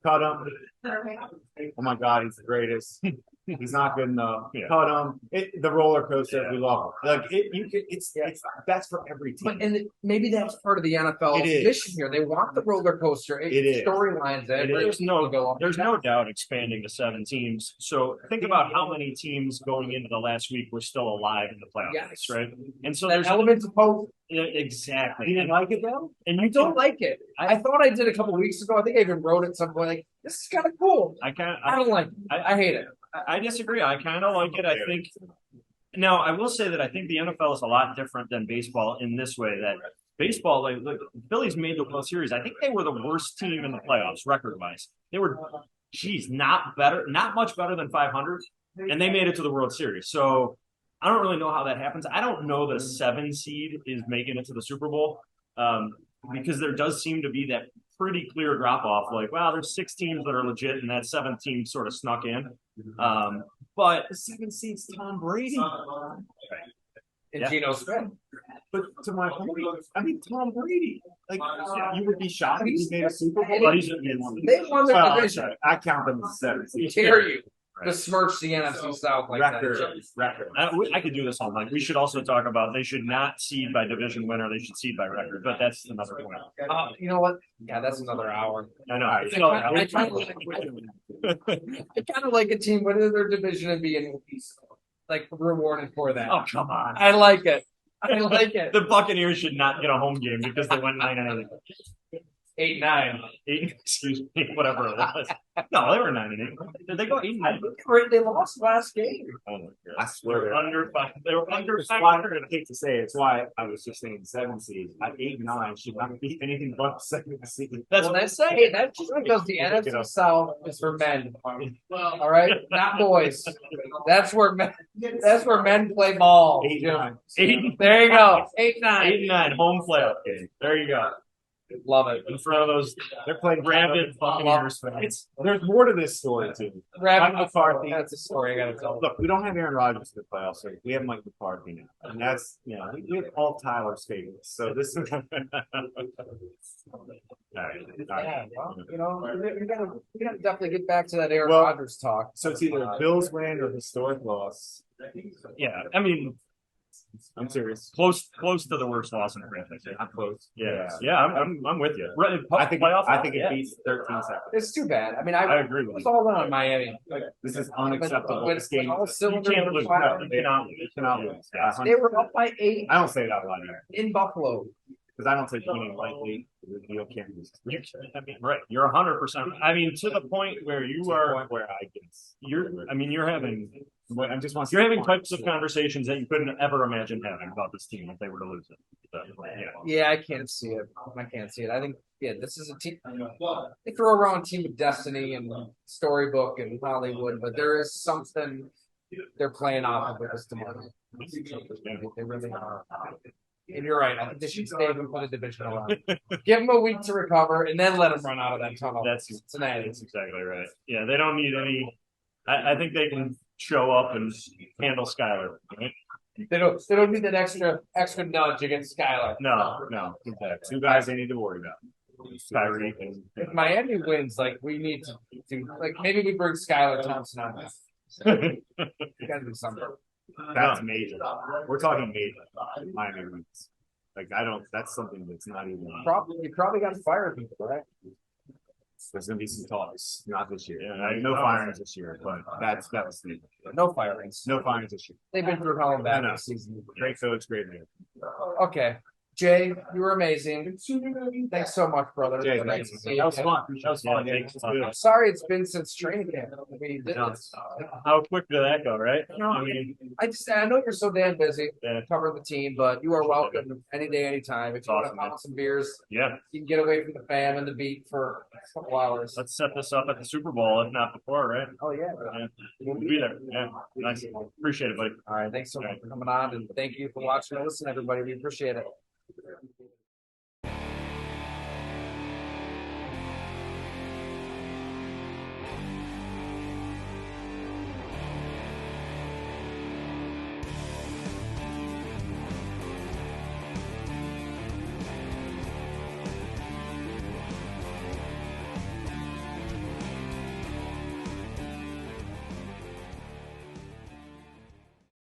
Cut him. Oh my God, he's the greatest. He's not good enough. Yeah. Cut him. The roller coaster. We love it. Like it's that's for every team. And maybe that's part of the NFL mission here. They want the roller coaster. It is storylines. There's no doubt expanding to 7 teams. So think about how many teams going into the last week were still alive in the playoffs, right? And so there's elements of hope. Exactly. You didn't like it though? And I don't like it. I thought I did a couple weeks ago. I think I even wrote it at some point. Like, this is kind of cool. I don't like it. I hate it. I disagree. I kind of like it. I think. Now, I will say that I think the NFL is a lot different than baseball in this way. That baseball, like Phillies made the World Series. I think they were the worst team in the playoffs record-wise. They were, not much better than 500, and they made it to the World Series. So I don't really know how that happens. I don't know that a 7 seed is making it to the Super Bowl because there does seem to be that pretty clear drop off. Like, wow, there's 6 teams that are legit, and that 7th team sort of snuck in. But The 7 seed's Tom Brady. And Yeah. Geno Smith. But to my point, I mean Tom Brady. Like you would be shocked if he made a Super Bowl. but he's They won their Well, division. I count them as 7 seed. Dare you besmirch the NFC South like Record. that? Record. I could do this all night. We should also talk about they should not seed by division winner. They should seed by record. But that's another point. You know what? Yeah, that's another hour. I know. I kind of like a team winning their division and being like rewarded for that. Oh, come on. I like it. I like it. The Buccaneers should not get a home game because they went 9-8. 8-9. 8, excuse me, whatever it was. No, they were 9-8. Did they go 8-9? They lost last game. Oh my God. I swear They to were under 5. They were under It's 500. I hate to say it, it's why I was just saying 7 seed. At 8-9 should not be anything but 7 seed. That's Well, that's that's just because the NFC South is for men. All right, not boys. That's where men. That's where men play ball. 8-9. 8. There you go. 8-9. 8-9 home playoff game. There you go. Love it. In front of those They're playing rabid Buccaneers fans. There's more to this story too. Mike McCarthy. That's a story I got to tell. Look, we don't have Aaron Rodgers in the playoffs, so we have Mike McCarthy now, and that's we have all Tyler's favorites. So this is all right. Yeah, well, we gotta definitely get back to that Aaron Well, Rodgers talk. So it's either a Bills win or historic loss. Yeah, I mean, I'm serious. close to the worst loss in franchise. I'm close. Yeah, I'm with you. Right, I think playoff. it yeah. beats 13 seconds. It's too bad. I mean, I I agree with was you. all in on Miami. Like, This is unacceptable. But This game, all You cylinders can't were lose. firing. You cannot lose. you cannot lose. Yeah, They were up by 8 I don't say that a lot in Buffalo. because I don't take anything lightly. You can't lose. I mean, right? You're 100%. I mean, to the point where you are. Point where I guess You're having. I just want. You're having types of conversations that you couldn't ever imagine having about this team if they were to lose it. So, yeah. Yeah, I can't see it. I can't see it. I think this is a team. They throw around Team of Destiny and Storybook and Hollywood, but there is something they're playing off of with this tomorrow. They really are. And you're right. I think they should stay and put a division around. Give them a week to recover, and then let them run out of that tunnel. That's Cincinnati. exactly right. Yeah, they don't need any. I think they can show up and handle Skyler. Right? They don't need that extra nudge against Skylar. No. Two guys they need to worry about. Kyrie and If Miami wins, like we need to do, like maybe we bring Skylar Thompson on. We gotta do something. That's major. We're talking major. Miami wins. Like that's something that's not even. You probably got to fire people, right? There's gonna be some talks, not this year. Yeah, No firings this year, but that was the No firings. no firings this year. They've been through hell and back I know. this season. Great coach, great man. Okay. Jay, you were amazing. Thanks so much, brother. Jay, Nice thanks. to see That was you. fun. That was fun. Yeah, Yeah, thanks. I'm sorry it's been since training camp. We did No. this. how quick did that go, right? I mean, I know you're so damn busy yeah, covering the team, but you are welcome any day, anytime. If you want Awesome, to man. pop some beers, yeah. you can get away from the fam and the beat for a couple hours. Let's set this up at the Super Bowl, if not before, right? Oh yeah. Yeah, we'll be there. Yeah, nice. Appreciate it, buddy. All right. Thanks so much for coming on, and thank you for watching and listening, everybody. We appreciate it.